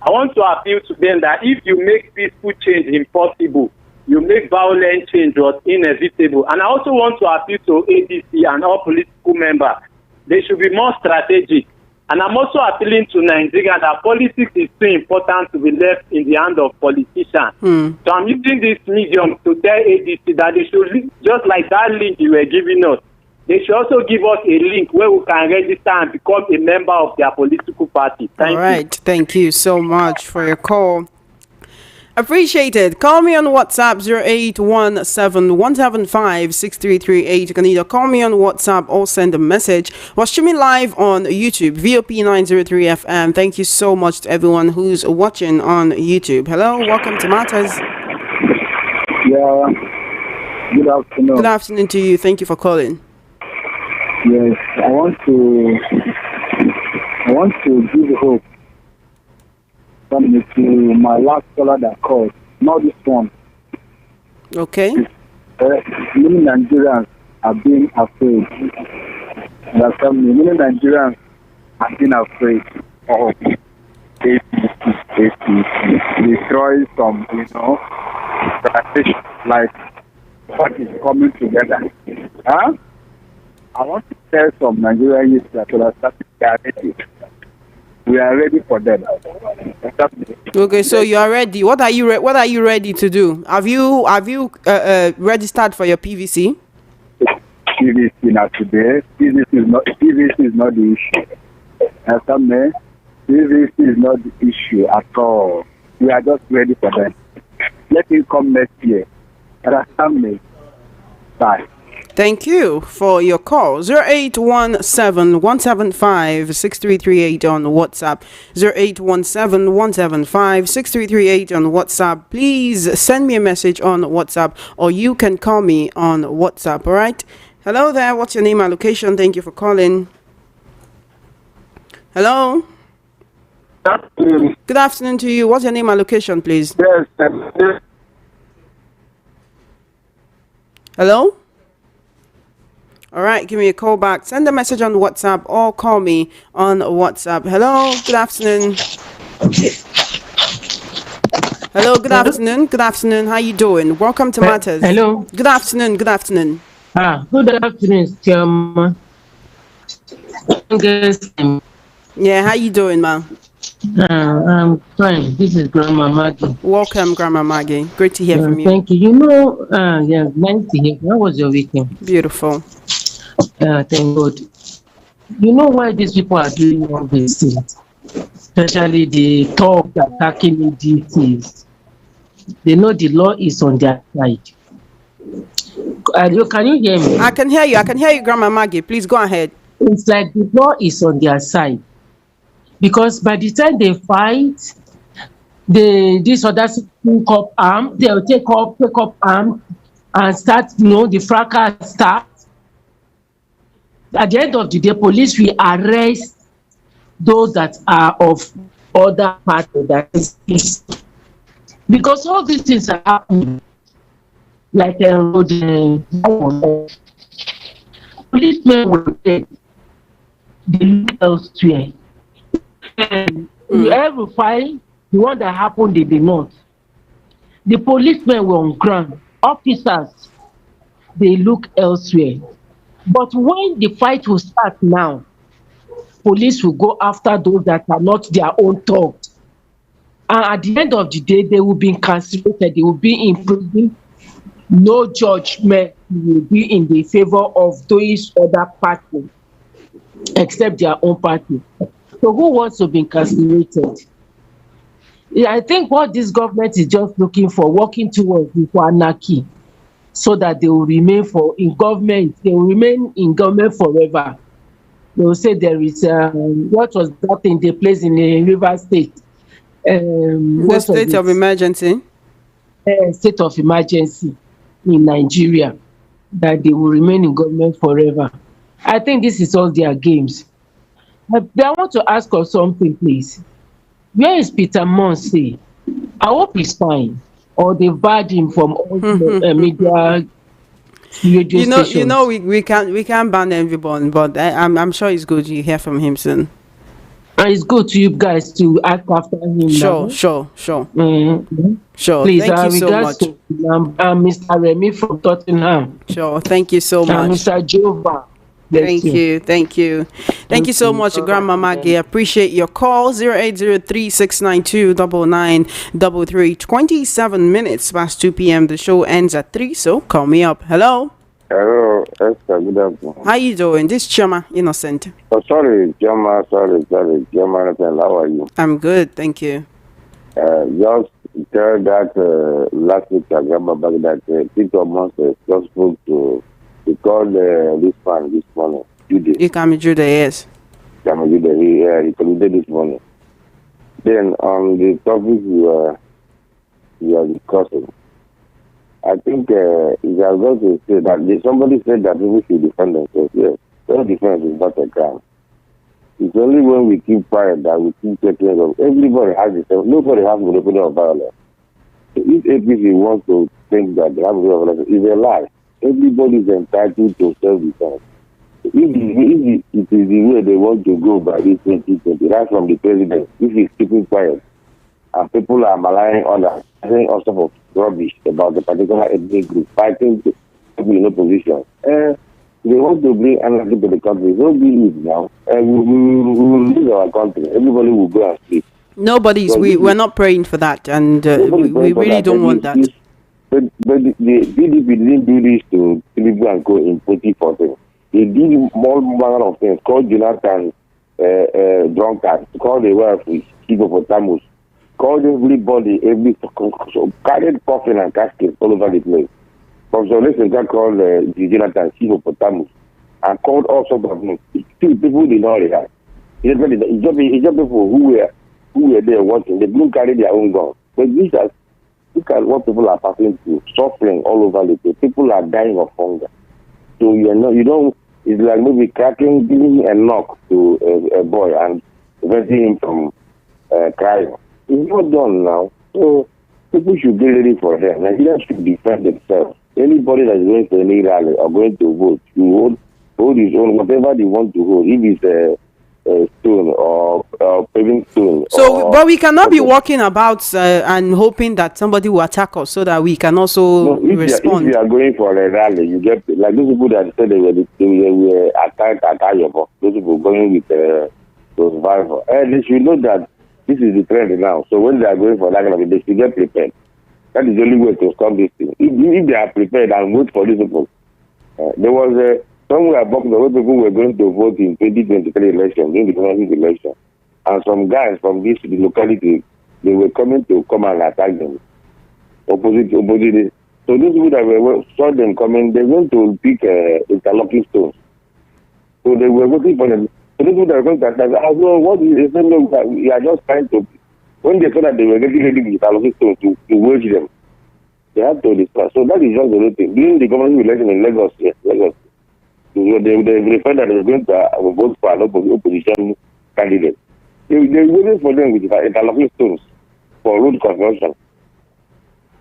I want to appeal to them that if you make peaceful change impossible, you make violent change was inevitable. And I also want to appeal to ADC and all political members. They should be more strategic. And I'm also appealing to Nigeria that politics is too important to be left in the hand of politicians. So I'm using this medium to tell ADC that they should, just like that link you were giving us, they should also give us a link where we can register and become a member of their political party. Thank you. All right. Thank you so much for your call. Appreciate it. Call me on WhatsApp 0817-175-6338. You can either call me on WhatsApp or send a message. We're streaming live on YouTube, VOP 903 FM. Thank you so much to everyone who's watching on YouTube. Hello, welcome to Matters. Yeah, good afternoon. Good afternoon to you. Thank you for calling. Yes, I want to give hope to my last caller that called, not this one. Okay. Many Nigerians are being afraid. Many Nigerians are being afraid of APC destroy some, like what is coming together. Huh? I want to tell some Nigerian youth that they are ready. We are ready for them. Okay, so you are ready. What are you ready to do? Have you registered for your PVC? PVC not today. PVC is not the issue. PVC is not the issue at all. We are just ready for them. Let it come next year. Bye. Thank you for your call. 0817-175-6338 on WhatsApp. 0817-175-6338 on WhatsApp. Please send me a message on WhatsApp or you can call me on WhatsApp. All right. Hello there. What's your name and location? Thank you for calling. Hello. Good afternoon to you. What's your name and location, please? Yes. Hello. All right, give me a call back. Send a message on WhatsApp or call me on WhatsApp. Hello, good afternoon. Hello, good afternoon. Good afternoon. How you doing? Welcome to Matters. Hello. Good afternoon. Good afternoon. Good afternoon, Chairman. Yeah, how you doing, ma? I'm fine. This is Grandma Maggie. Welcome, Grandma Maggie. Great to hear from you. Thank you. Yeah, nice to hear. How was your weekend? Beautiful. Thank God. You know why these people are doing all these things? Especially the talk attacking EDCs. They know the law is on their side. Can you hear me? I can hear you. I can hear you, Grandma Maggie. Please go ahead. It's like the law is on their side. Because by the time they fight, these others pick up arms, they'll take up arms and start, the fracas start. At the end of the day, police will arrest those that are of other party, that is peace. Because all these things are happening. Like policemen will say they look elsewhere. Every fight, the one that happened in the north, the policemen were on ground, officers, they look elsewhere. But when the fight will start now, police will go after those that are not their own thought. And at the end of the day, they will be incarcerated, they will be in prison. No judgment will be in the favor of those other parties, except their own party. So who wants to be incarcerated? I think what this government is just looking for, working towards, is for anarchy, so that they will remain in government. They will remain in government forever. They will say there is what was that thing they placed in the River State? The state of emergency. State of emergency in Nigeria, that they will remain in government forever. I think this is all their games. But I want to ask us something, please. Where is Peter Monsi? I hope he's fine. Or they barred him from all the media radio stations. You know, we can't ban everyone, but I'm sure it's good you hear from him soon. And it's good to you guys to act after him. Sure. Sure. Please, thank you so much. To, Mr. Remy from Tottenham. Sure, thank you so much. Mr. Jova. Thank you so much, Grandma Maggie. Appreciate your call. 08036929933. 27 minutes past 2 p.m. The show ends at 3, so call me up. Hello. Hello, Esther. Good afternoon. How you doing? This is Chema Innocent. Oh, sorry, Chema. Sorry. Chema Innocent. How are you? I'm good, thank you. Just tell that last week, Grandma back that Peter Monster just spoke to call this man this morning. Jude. You can be Jude, yes. He collected this morning. Then on the topic we are discussing, I think it has got to say that somebody said that people should defend themselves. Yes, self-defense is not a crime. It's only when we keep quiet that we keep taking of everybody has itself. Nobody has monopoly of violence. If APC wants to think that they have monopoly of violence, it's a lie. Everybody is entitled to self-defense. If it is the way they want to go by this 2020, right from the president, if he's keeping quiet and people are maligning others, saying all sorts of rubbish about the particular ethnic group, fighting people in opposition, they want to bring anarchy to the country. So be it now, and we will lose our country. Everybody will go and sleep. We're not praying for that, and we really don't want that. But the PDP didn't do this to Tinubu and Co. in 2014. They did more manner of things. Called Jonathan drunkard, called the wife with hippopotamus, called everybody, carried coffin and caskets all over the place. From some lessons, called Jonathan hippopotamus and called all sorts of names. Still, people did not react. It's just people who were there watching. They didn't carry their own guns. But look at what people are passing through, suffering all over the place. People are dying of hunger. So it's like maybe giving a knock to a boy and preventing him from crying. It's not done now. So people should get ready for them. Nigerians should defend themselves. Anybody that's going to any rally or going to vote, you hold his own, whatever they want to hold. If it's a stone or paving stone. So, but we cannot be okay. walking about and hoping that somebody will attack us so that we can also No, if respond. you are going for a rally, you get like those people that said they were attacked at Ayobo. Those people going with those survivors. And they should know that this is the trend now. So when they are going for that kind of, they should get prepared. That is the only way to stop this thing. If they are prepared and wait for these people, there was somewhere about the way people were going to vote in 2023 election, during the government election, and some guys from the locality, they were coming to come and attack them. Opposite. So those people that saw them coming, they went to pick interlocking stones. So they were waiting for them. So those people that were going to attack, what is it? No, we are just trying to. When they saw that they were getting ready with interlocking stones to wage them, they had to disperse. So that is just the only thing. During the government election in Lagos, yes, Lagos, they referred that they were going to vote for an opposition candidate. They were waiting for them with interlocking stones for road construction.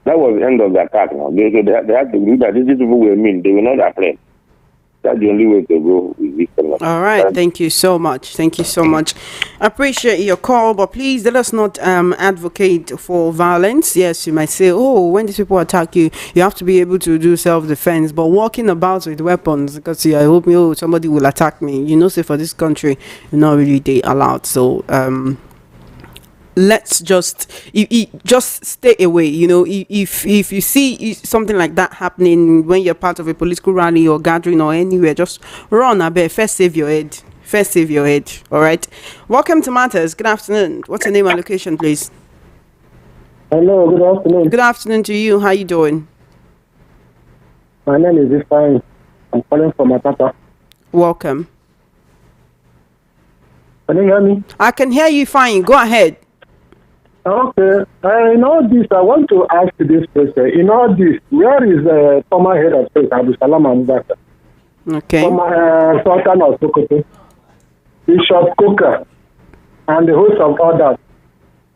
That was the end of the attack now. They had to believe that these people were mean. They were not afraid. That's the only way to go with this. All right. Thank you so much. Thank you so much. I appreciate your call, but please let us not advocate for violence. Yes, you might say, oh, when these people attack you, you have to be able to do self-defense. But walking about with weapons, because I hope somebody will attack me. Say for this country, not really they allowed. So let's just just stay away. If you see something like that happening when you're part of a political rally or gathering or anywhere, just run. I bet first save your head. All right, welcome to Matters. Good afternoon. What's your name and location, please? Hello, good afternoon. Good afternoon to you. How you doing? My name is Ifeanyi. I'm calling from Atapa. Welcome. Can you hear me? I can hear you fine. Go ahead. Okay. In all this, I want to ask this question. In all this, where is the former head of state, Abu Salam Ambassa? Okay. Former Sultan of Sokoto, Bishop Coker, and the host of others.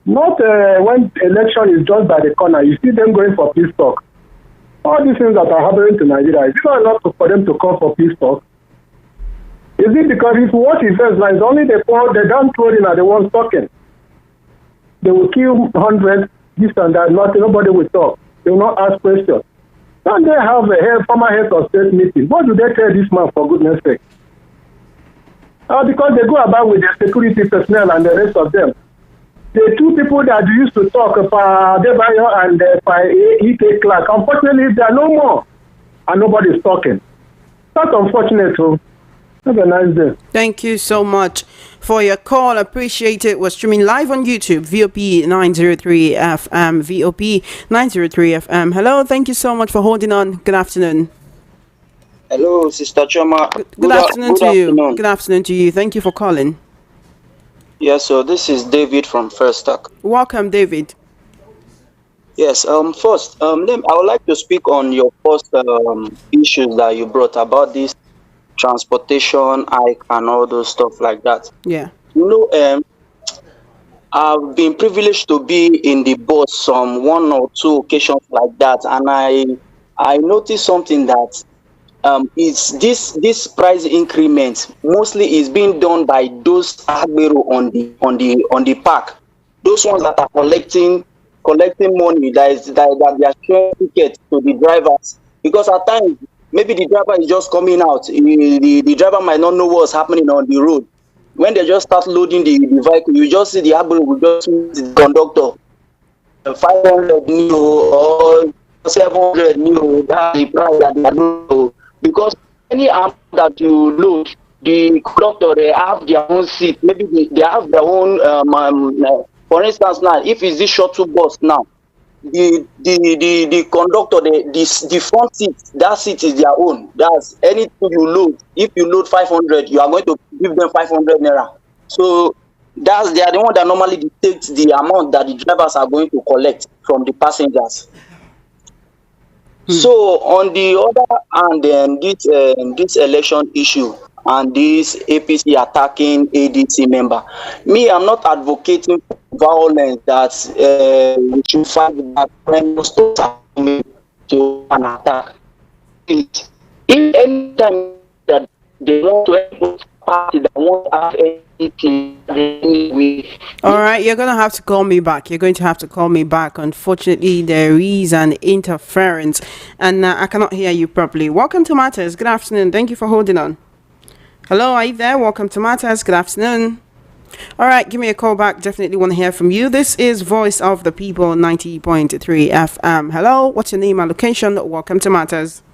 Not when election is just by the corner, you see them going for peace talk. All these things that are happening to Nigeria, is it not enough for them to call for peace talk? Is it because if what he says now is only the downtrodden are the ones talking? They will kill hundreds, this and that, nobody will talk. They will not ask questions. Don't they have a former head of state meeting? What do they tell this man, for goodness sake? Because they go about with their security personnel and the rest of them. The two people that used to talk, Debayo and E.K. Clark, unfortunately, they are no more. And nobody is talking. That's unfortunate, too. Have a nice day. Thank you so much for your call. Appreciate it. We're streaming live on YouTube, VOP 903 FM, VOP 903 FM. Hello, thank you so much for holding on. Good afternoon. Hello, Sister Choma. Good afternoon to you. Good afternoon to you. Thank you for calling. Yes, so this is David from First Stack. Welcome, David. Yes, first, I would like to speak on your first issues that you brought about this transportation hike and all those stuff like that. Yeah. I've been privileged to be in the bus on one or two occasions like that, and I noticed something that is this price increment mostly is being done by those agbero on the park, those ones that are collecting money that they are showing tickets to the drivers, because at times maybe the driver is just coming out. The driver might not know what's happening on the road. When they just start loading the vehicle, you just see the agbero will just meet the conductor 500 new or 700 new. That's the price that they are doing. Because any amount that you load, the conductor, they have their own seat. Maybe they have their own. For instance, now if it's this shuttle bus now, the conductor, the front seat, that seat is their own. That's anything you load. If you load 500, you are going to give them 500 naira. So they are the one that normally dictates the amount that the drivers are going to collect from the passengers. So on the other hand, then this election issue and this APC attacking ADC member, me, I'm not advocating violence that we should fight that when most are coming to an attack. If any time that They want to help party that won't have anything anyway. All right, you're going to have to call me back. You're going to have to call me back. Unfortunately, there is an interference and I cannot hear you properly. Welcome to Matters. Good afternoon. Thank you for holding on. Hello, are you there? Welcome to Matters. Good afternoon. All right, give me a call back. Definitely want to hear from you. This is Voice of the People 90.3 FM. Hello, what's your name and location? Welcome to Matters.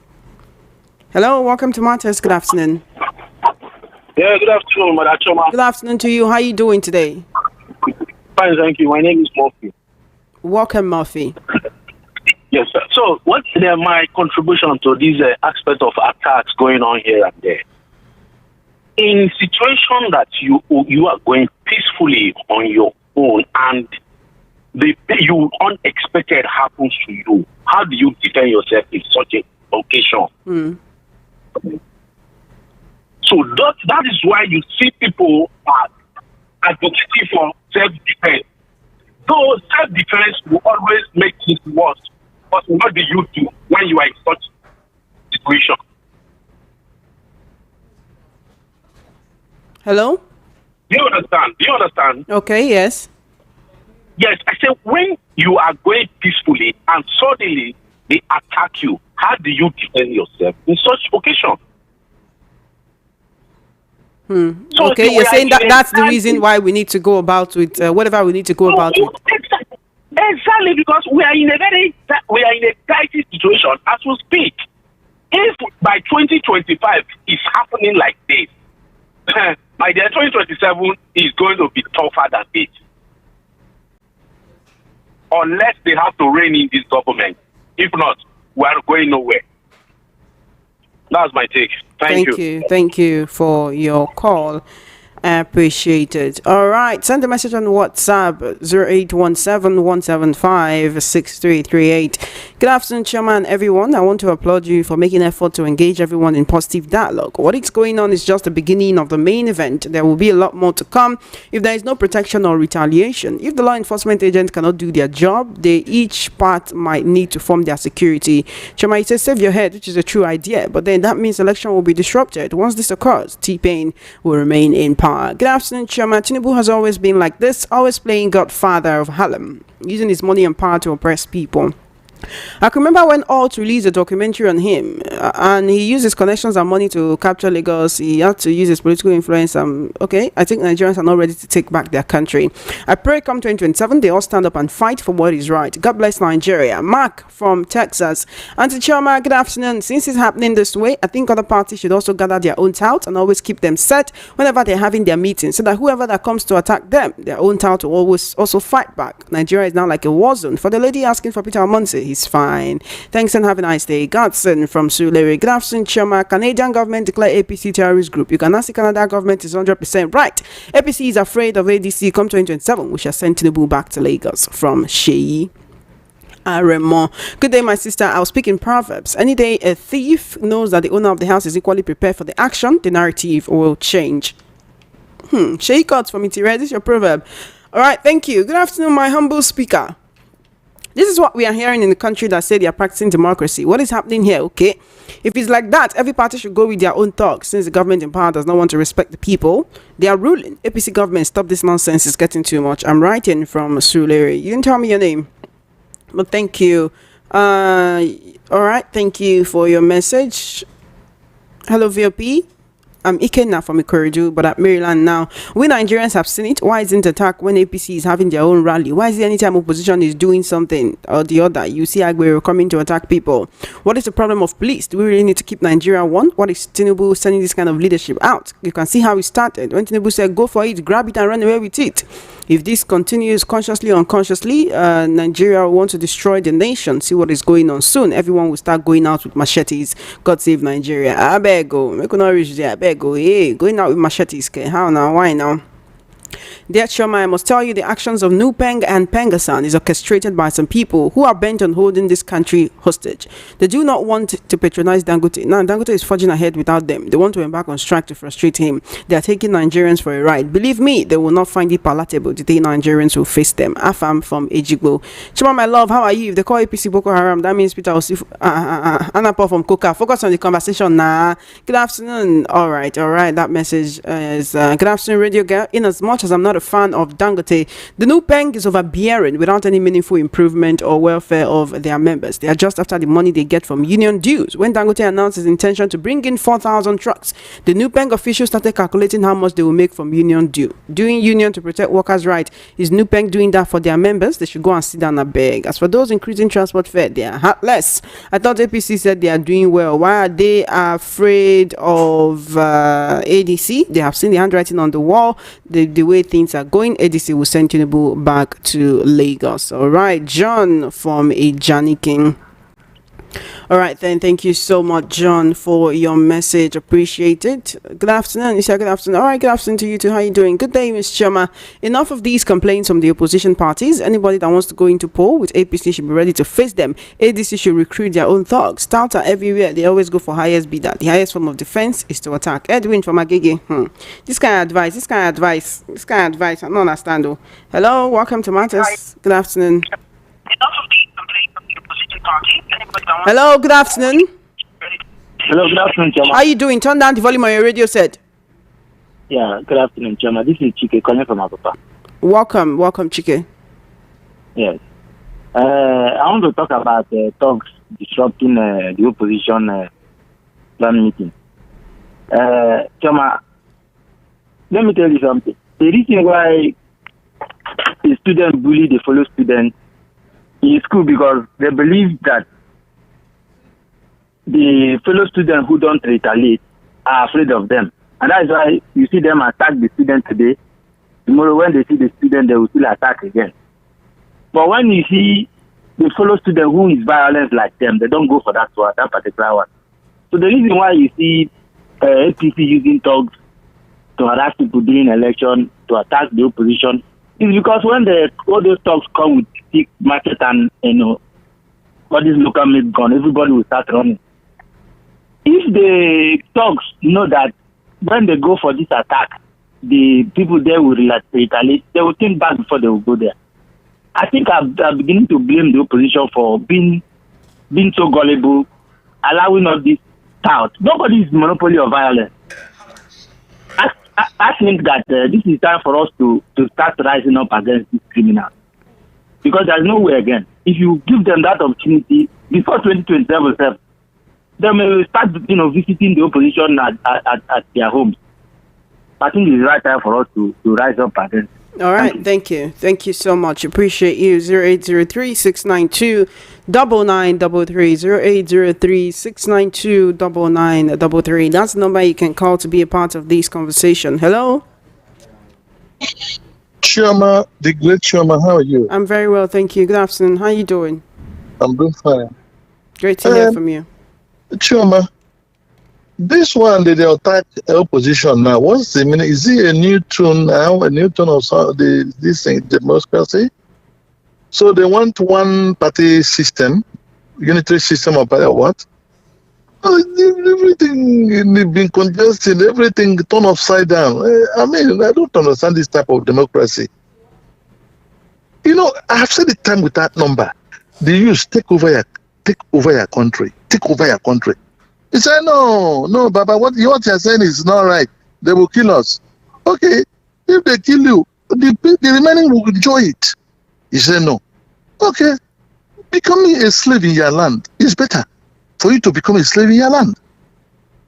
Hello, welcome to Matters. Good afternoon. Yeah, good afternoon, Madam Choma. Good afternoon to you. How are you doing today? Fine, thank you. My name is Murphy. Welcome, Murphy. Yes, sir. So, what's my contribution to this aspect of attacks going on here and there? In situation that you are going peacefully on your own and you unexpected happens to you, how do you defend yourself in such an occasion? So that is why you see people are advocating for self-defense. Though self-defense will always make things worse, but what do you do when you are in such situation? Hello? Do you understand? Do you understand? Okay, yes. Yes, I said when you are going peacefully and suddenly they attack you, how do you defend yourself in such occasion? So okay, you're saying that's the reason why we need to go about with whatever we need to go about with. Exactly, because we are in a crisis situation as we speak. If by 2025 it's happening like this, by the 2027 is going to be tougher than this. Unless they have to rein in this government. If not, we are going nowhere. That's my take. Thank you. Thank you for your call. I appreciate it. All right. Send a message on WhatsApp 0817-175-6338. Good afternoon, Chairman, everyone. I want to applaud you for making effort to engage everyone in positive dialogue. What is going on is just the beginning of the main event. There will be a lot more to come if there is no protection or retaliation. If the law enforcement agents cannot do their job, they each part might need to form their security. Chairman, it says save your head, which is a true idea, but then that means election will be disrupted. Once this occurs, T-Pain will remain in power. Good afternoon, Chairman. Tinubu has always been like this, always playing Godfather of Harlem, using his money and power to oppress people. I can remember when Alt released a documentary on him and he used his connections and money to capture Lagos. He had to use his political influence. Okay, I think Nigerians are not ready to take back their country. I pray come 2027 they all stand up and fight for what is right. God bless Nigeria. Mark from Texas. Auntie Choma, good afternoon. Since it's happening this way, I think other parties should also gather their own tout and always keep them set whenever they're having their meetings so that whoever that comes to attack them, their own tout will always also fight back. Nigeria is now like a war zone. For the lady asking for Peter Monse, he's fine. Thanks and have a nice day. Godson from Sulere. Good afternoon, Choma. Canadian government declare APC terrorist group. You can ask the Canada government is 100% right. APC is afraid of ADC come 2027. We shall send Tinubu back to Lagos from Sheyi. Aremo. Good day, my sister. I'll speak in Proverbs. Any day a thief knows that the owner of the house is equally prepared for the action, the narrative will change. Sheyi cuts from Itire. This is your proverb. All right, thank you. Good afternoon, my humble speaker. This is what we are hearing in the country that say they are practicing democracy. What is happening here? Okay, if it's like that, every party should go with their own talk. Since the government in power does not want to respect the people, they are ruling. APC government, stop this nonsense. It's getting too much. I'm writing from Sulere. You didn't tell me your name, but thank you. All right, thank you for your message. Hello, VOP. I'm Ikenna from Ikorodu, but at Maryland now. We Nigerians have seen it. Why isn't attack when APC is having their own rally? Why is it anytime opposition is doing something or the other, you see Aguero coming to attack people? What is the problem of police? Do we really need to keep Nigeria one? What is Tinubu sending this kind of leadership out? You can see how it started. When Tinubu said, go for it, grab it and run away with it. If this continues consciously or unconsciously, Nigeria will want to destroy the nation. See what is going on soon. Everyone will start going out with machetes. God save Nigeria. I beg go. Make not reach there. I beg go. Hey, going out with machetes. How now? Why now? Dear Choma, I must tell you the actions of Nupeng and Pengasan is orchestrated by some people who are bent on holding this country hostage. They do not want to patronize Dangote. Now, Dangote is forging ahead without them. They want to embark on strike to frustrate him. They are taking Nigerians for a ride. Believe me, they will not find it palatable to think Nigerians will face them. Afam from Ejigbo. Choma, my love, how are you? If they call APC Boko Haram, that means Peter Osif, Anapa from Coca. Focus on the conversation now. Good afternoon. All right. That message is good afternoon, Radio Girl. In as much as I'm not a fan of Dangote, the Nupeng is overbearing without any meaningful improvement or welfare of their members. They are just after the money they get from union dues. When Dangote announced his intention to bring in 4,000 trucks, the Nupeng officials started calculating how much they will make from union due. Doing union to protect workers' rights, is Nupeng doing that for their members? They should go and sit down and beg. As for those increasing transport fare, they are heartless. I thought APC said they are doing well. Why are they afraid of ADC? They have seen the handwriting on the wall. The way things are going, ADC will send Tinubu back to Lagos. All right, John from Ejani King. All right, then. Thank you so much, John, for your message. Appreciate it. Good afternoon. You said good afternoon. All right, good afternoon to you too. How you doing? Good day, Ms. Choma. Enough of these complaints from the opposition parties. Anybody that wants to go into poll with APC should be ready to face them. ADC should recruit their own thugs. Touts are everywhere. They always go for highest bidder. The highest form of defense is to attack. Edwin from Agege. This kind of advice. I don't understand though. Hello, welcome to Matters. Hi. Good afternoon. Hello, good afternoon. Hello, good afternoon, Choma. How you doing? Turn down the volume on your radio set. Yeah, good afternoon, Choma. This is Chike calling from Apapa. Welcome, Chike. Yes. I want to talk about talks disrupting the opposition plan meeting. Choma, let me tell you something. The reason why a student bully the fellow student in school because they believe that the fellow students who don't retaliate are afraid of them. And that's why you see them attack the student today. Tomorrow when they see the student, they will still attack again. But when you see the fellow student who is violent like them, they don't go for that particular one. So the reason why you see APC using thugs to harass people during election, to attack the opposition, is because when all those thugs come with stick, market and, all these local made gun, everybody will start running. If the thugs know that when they go for this attack, the people there will retaliate, they will think back before they will go there. I think I'm beginning to blame the opposition for being so gullible, allowing all this out. Nobody is monopoly of violence. I think that this is time for us to start rising up against these criminals. Because there's no way again. If you give them that opportunity before 2027, they may start, visiting the opposition at their homes. I think it's the right time for us to rise up against. All right, thank you. Thank you so much. Appreciate you. 0803-692-9933. 0803-692-9933. That's the number you can call to be a part of this conversation. Hello? Choma, the great Choma, how are you? I'm very well, thank you. Good afternoon. How are you doing? I'm doing fine. Great to hear from you. Choma, this one, they attack opposition now. What's the meaning? Is it a new tune now? A new tune of this thing, democracy? So they want one party system, unitary system of what? Everything been congested, everything turned upside down. I don't understand this type of democracy. I have said it time with that number. The youth take over your country. Take over your country. He said, no, Baba, what you're saying is not right. They will kill us. Okay, if they kill you, the remaining will enjoy it. He said, no. Okay, becoming a slave in your land is better for you to become a slave in your land.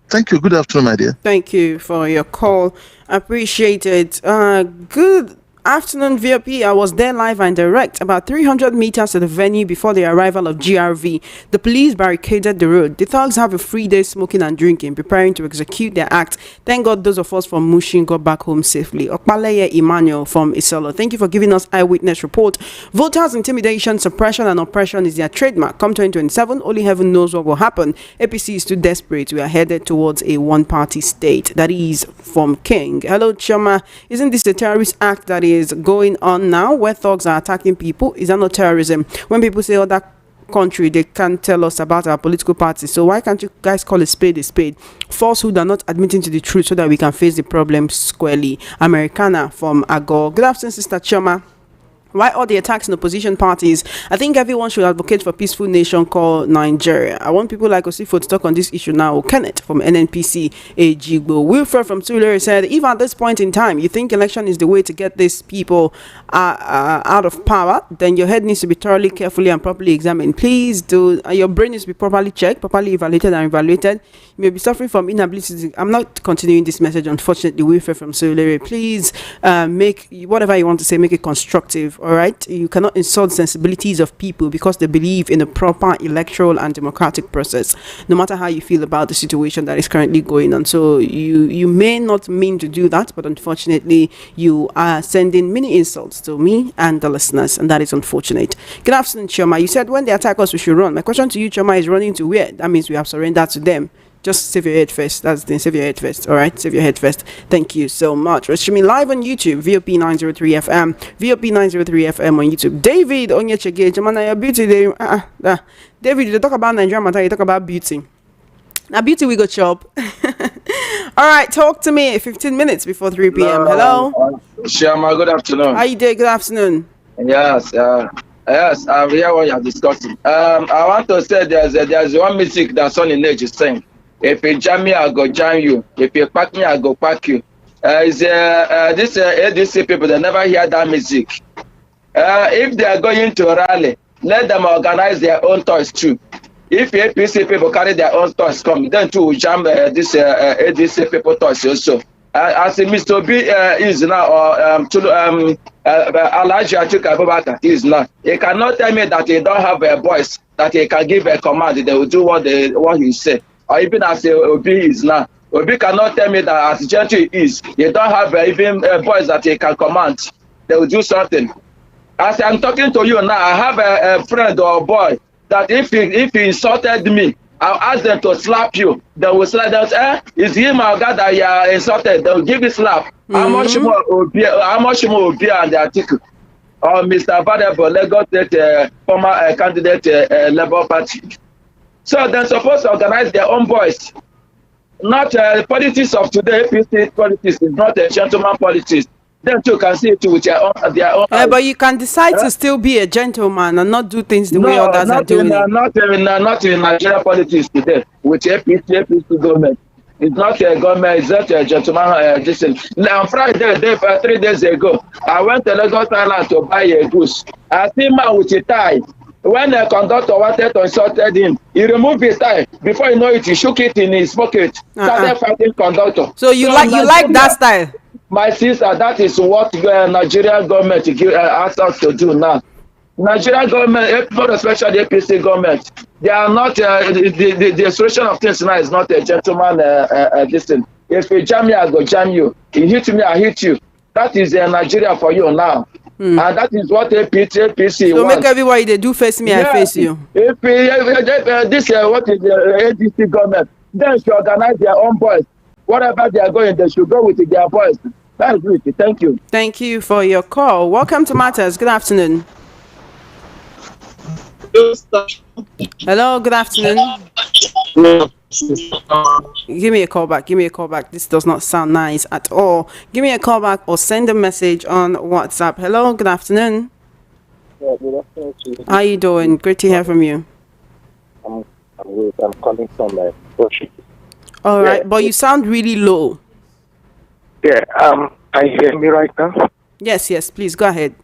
Thank you. Good afternoon, my dear. Thank you for your call. Appreciate it. Good afternoon, VOP. I was there live and direct, about 300 meters to the venue before the arrival of GRV. The police barricaded the road. The thugs have a free day smoking and drinking, preparing to execute their act. Thank God those of us from Mushin got back home safely. Okpaleye Emmanuel from Isolo. Thank you for giving us eyewitness report. Voters' intimidation, suppression, and oppression is their trademark. Come 2027, only heaven knows what will happen. APC is too desperate. We are headed towards a one-party state. That is from King. Hello, Choma. Isn't this the terrorist act that is going on now, where thugs are attacking people? Is that not terrorism? When people say, oh, that country, they can't tell us about our political parties, so why can't you guys call a spade a spade? Falsehood are not admitting to the truth so that we can face the problem squarely. Americana from Agor. Good afternoon, Sister Choma. Why all the attacks in opposition parties? I think everyone should advocate for a peaceful nation called Nigeria. I want people like Osifo to talk on this issue now. Kenneth from NNPC, Ejigbo. Wilfred from Tulare said, if at this point in time you think election is the way to get these people out of power, then your head needs to be thoroughly, carefully, and properly examined. Please do. Your brain needs to be properly checked, properly evaluated and evaluated. You may be suffering from inability to, I'm not continuing this message, unfortunately, Wilfred from Tulare. Please make whatever you want to say, make it constructive. All right, you cannot insult sensibilities of people because they believe in a proper electoral and democratic process, no matter how you feel about the situation that is currently going on. So you may not mean to do that, but unfortunately you are sending many insults to me and the listeners, and that is unfortunate. Good afternoon, Choma. You said when they attack us we should run. My question to you, Choma, is running to where? That means we have surrendered to them. Just save your head first. That's the thing. Save your head first. All right. Save your head first. Thank you so much. We're streaming live on YouTube. VOP 903 FM. VOP 903 FM on YouTube. David Onyechege. Jamana, your beauty. David, you talk about Nigeria matter. You talk about beauty. Now, beauty we go chop. All right. Talk to me. 15 minutes before 3 p.m. Hello. Shama, good afternoon. How you doing? Good afternoon. Yes. Yes, I'm here what you're discussing. I want to say there's one music that Sonny Nage is saying. If you jam me, I go jam you. If you pack me, I go pack you. This ADC people, they never hear that music. If they are going to rally, let them organize their own toys too. If APC people carry their own toys come, then too jam this ADC people toys also. As Mr. B is now, or Alhaji Atiku Abubakar is now. He cannot tell me that he don't have a voice, that he can give a command, they will do what he said. Or even as Obi is now. Obi cannot tell me that as Gentry is, he don't have even a voice that he can command. They will do something. As I'm talking to you now, I have a friend or a boy that if he insulted me, I'll ask them to slap you. They will slap them. It's him or God that you are insulted. They will give you slap. How much more Obi and the article? Or Mr. Vadebo, Lagos State former candidate Labour Party. So they're supposed to organize their own voice. Not politics of today. APC politics is not a gentleman politics. Then too can see it with their own yeah, but you can decide to still be a gentleman and not do things the way others are doing. Not in Nigerian politics today with APC government. It's not a government, it's not a gentleman decision. On Friday, 3 days ago, I went to Lagos Island to buy a goose. I see man with a tie. When the conductor wanted to insult him, he removed his tie. Before you know it, he shook it in his pocket. Started fighting conductor. So you like that style? My sister, that is what the Nigerian government asks us to do now. Nigerian government, especially the APC government, they are not, the solution of things now is not a gentleman listen. If you jam me, I go jam you. You hit me, I hit you. That is Nigeria for you now. And that is what APC so wants. Make everybody they do face me, I face you. If this what is the ADC government, they should organize their own voice. Whatever they are going, they should go with their voice. That's it. Thank you. Thank you for your call. Welcome to Matters. Good afternoon. Hello, good afternoon. Give me a call back. This does not sound nice at all. Give me a call back or send a message on WhatsApp. Hello, good afternoon. Yeah, good afternoon. How are you doing? Great to hear from you. I'm calling from Bush. All right, but you sound really low. Yeah, can you hear me right now? Yes, please go ahead.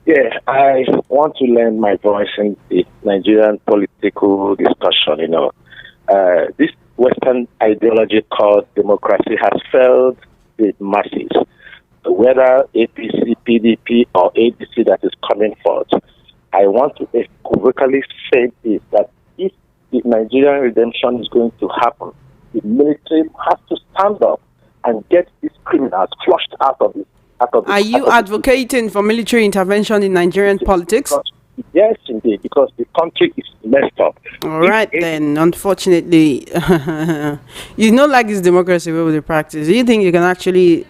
Yeah, I want to lend my voice in the Nigerian political discussion. This Western ideology called democracy has failed the masses. whether APC, PDP, or ADC that is coming forth, I want to equivocally say this, that if the Nigerian redemption is going to happen, the military has to stand up and get these criminals flushed out of it. Are you advocating for military intervention in Nigerian politics? Yes, indeed, because the country is messed up. All right, then. Unfortunately, you know, like this democracy where we practice. Do you think you can actually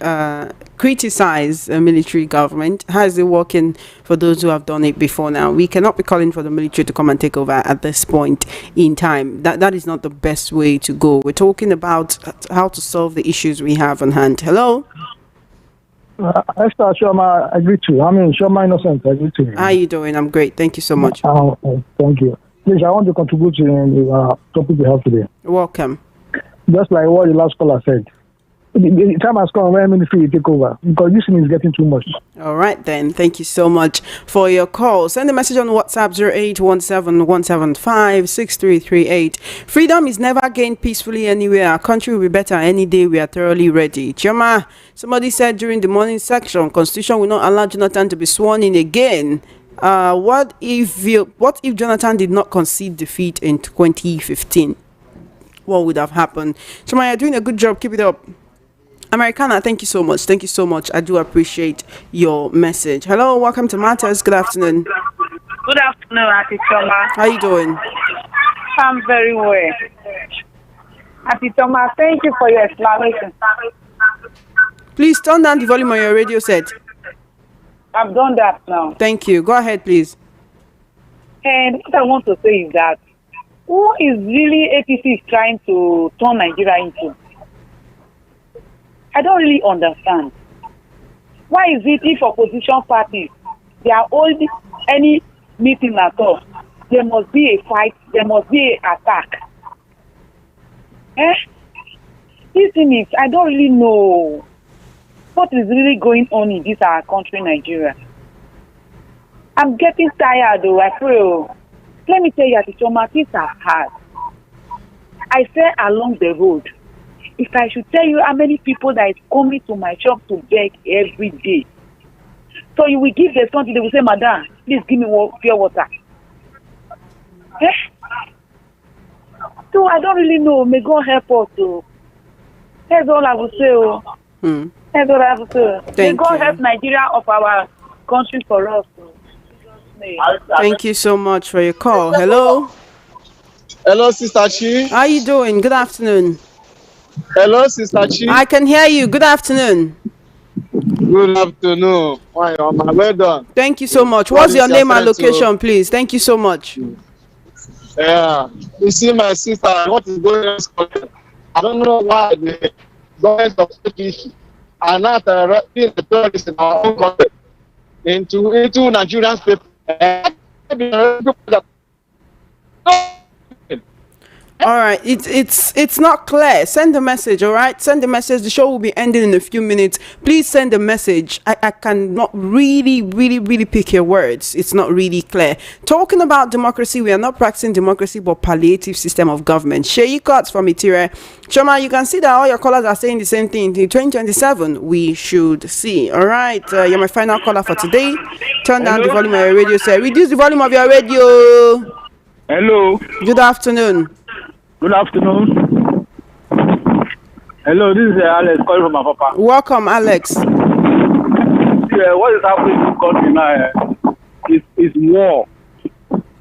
criticize a military government? How is it working for those who have done it before now? We cannot be calling for the military to come and take over at this point in time. That is not the best way to go. We're talking about how to solve the issues we have on hand. Hello? Esther Shoma, I agree to. I mean, Shoma Innocent, I agree to. How are you doing? I'm great. Thank you so much. Thank you. Please, I want to contribute to the topic we have today. Welcome. Just like what the last caller said. The time has come when ministry will take over because this thing is getting too much. All right, then. Thank you so much for your call. Send a message on WhatsApp 0817-175-6338. Freedom is never gained peacefully anywhere. Our country will be better any day. We are thoroughly ready. Chama, somebody said during the morning section, Constitution will not allow Jonathan to be sworn in again. What if Jonathan did not concede defeat in 2015? What would have happened? Chama, you're doing a good job. Keep it up. Americana, thank you so much. Thank you so much. I do appreciate your message. Hello, welcome to Matters. Good afternoon. Good afternoon, Ati Toma. How you doing? I'm very well. Ati Toma, thank you for your explanation. Please turn down the volume on your radio set. I've done that now. Thank you. Go ahead, please. And what I want to say is that who is really APC is trying to turn Nigeria into? I don't really understand. Why is it if opposition parties, they are holding any meeting at all, there must be a fight, there must be an attack? This thing is, I don't really know what is really going on in this our country, Nigeria. I'm getting tired though, I feel. Let me tell you, Atichoma, things are hard. I say along the road, if I should tell you how many people that is coming to my shop to beg every day. So you will give them something, they will say, Madam, please give me pure water. So I don't really know. May God help us. That's all I will say. That's all I have to say. May God help Nigeria of our country for us. Thank you so much for your call. Hello. Hello, Sister Chi. How are you doing? Good afternoon. Hello, Sister Chi. I can hear you. Good afternoon. Good afternoon. Well done. Thank you so much. What's your name and location, please? Thank you so much. Yeah. You see, my sister, what is going on? I don't know why the government of APC are not being the terrorists in our own country into Nigerian people. All right, it's not clear. Send a message. All right, send a message. The show will be ending in a few minutes. Please send a message. I cannot really pick your words. It's not really clear. Talking about democracy, we are not practicing democracy but palliative system of government. Sheyi Cuts from Itire. Choma, you can see that all your callers are saying the same thing. In 2027 we should see. All right, you're my final caller for today. Turn down the volume of your radio set. Reduce the volume of your radio. Hello. Good afternoon. Good afternoon. Hello, this is Alex calling from my papa. Welcome, Alex. What is happening in the country now is war.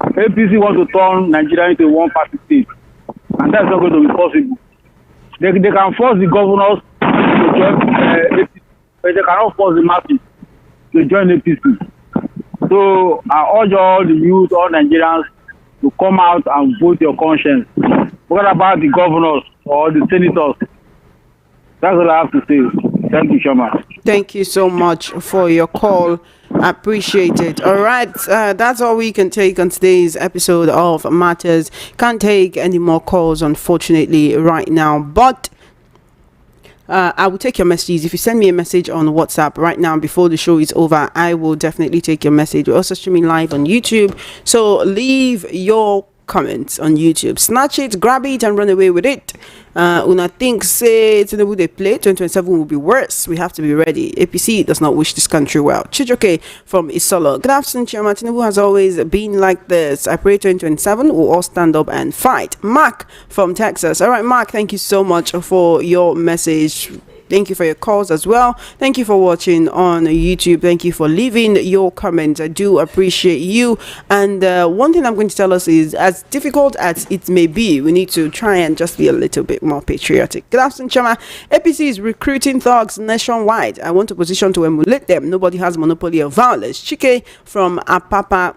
APC wants to turn Nigeria into one party state, and that's not going to be possible. They can force the governors to join APC, but they cannot force the masses to join APC. So I urge all the youth, all Nigerians, to come out and vote your conscience. What about the governors or the senators? That's what I have to say. Thank you, Shoma. Thank you so much for your call. I appreciate it. All right, that's all we can take on today's episode of Matters. Can't take any more calls, unfortunately, right now. But I will take your messages. If you send me a message on WhatsApp right now before the show is over, I will definitely take your message. We're also streaming live on YouTube. So leave your comments on YouTube. Snatch it, grab it, and run away with it. Una think say Tinubu they play 2027 will be worse. We have to be ready. APC does not wish this country well. Chijoke from Isolo. Good afternoon, Chairman. Tinubu has always been like this. I pray 2027 will all stand up and fight. Mark from Texas. All right, Mark, thank you so much for your message. Thank you for your calls as well. Thank you for watching on YouTube. Thank you for leaving your comments. I do appreciate you. And one thing I'm going to tell us is, as difficult as it may be, we need to try and just be a little bit more patriotic. Good afternoon, Chama. APC is recruiting thugs nationwide. I want a position to emulate them. Nobody has monopoly of violence. Chike from Apapa.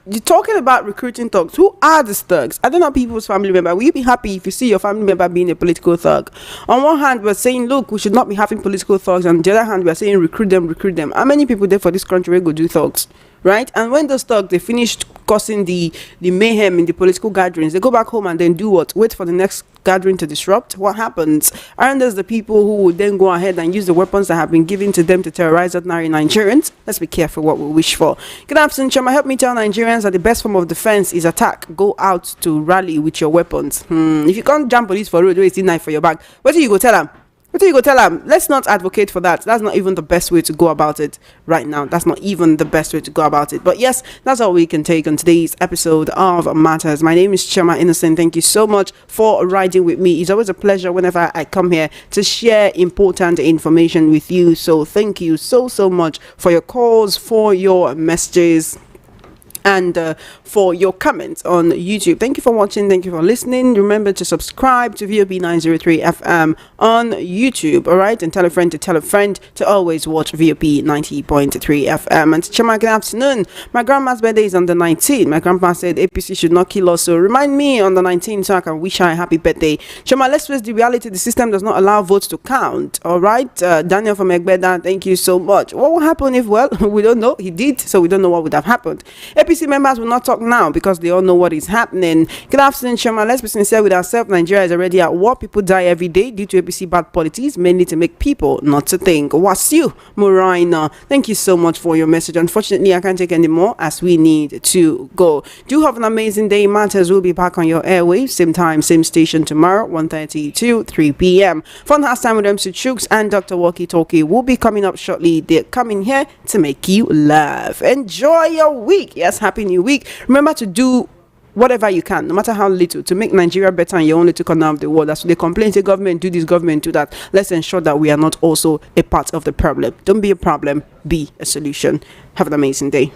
You're talking about recruiting thugs. Who are these thugs? Are they not people's family member? Will you be happy if you see your family member being a political thug? On one hand, we're saying, look, we should not be having political thugs. On the other hand, we're saying, recruit them. How many people there for this country will go do thugs? Right? And when those thugs, they finished causing the mayhem in the political gatherings, they go back home and then do what? Wait for the next gathering to disrupt? What happens? Aren't those the people who would then go ahead and use the weapons that have been given to them to terrorize ordinary Nigerians? Let's be careful what we wish for. Good afternoon, Chama. Help me tell Nigerians that the best form of defense is attack. Go out to rally with your weapons. If you can't jump police for road, it's knife for your back. What do you go tell them? Let's not advocate for that. That's not even the best way to go about it right now. That's not even the best way to go about it. But yes, that's all we can take on today's episode of Matters. My name is Chema Innocent. Thank you so much for riding with me. It's always a pleasure whenever I come here to share important information with you. So thank you so much for your calls, for your messages, and for your comments on YouTube. Thank you for watching. Thank you for listening. Remember to subscribe to VOB 903 FM on YouTube. All right, and tell a friend to always watch VOB 90.3 FM. And Chama, good afternoon. My grandma's birthday is on the 19th. My grandpa said APC should not kill us, so remind me on the 19th so I can wish her a happy birthday. Chama, let's face the reality. The system does not allow votes to count. All right, Daniel from Egbeda, thank you so much. What will happen if, well, we don't know. He did, so we don't know what would have happened. APC members will not talk now because they all know what is happening. Good afternoon, Shema. Let's be sincere with ourselves. Nigeria is already at war. People die every day due to APC bad politics, mainly to make people not to think. Wasiu Muraina, thank you so much for your message. Unfortunately, I can't take any more as we need to go. Do have an amazing day. Matters will be back on your airwaves, same time, same station tomorrow, 1:30 to 3 p.m. Fun house time with MC Chooks and Dr. Walkie Talkie will be coming up shortly. They're coming here to make you laugh. Enjoy your week. Yes, happy new week. Remember to do whatever you can, no matter how little, to make Nigeria better in your own little corner of the world. That's what they complain to government, do this, government do that. Let's ensure that we are not also a part of the problem. Don't be a problem, be a solution. Have an amazing day.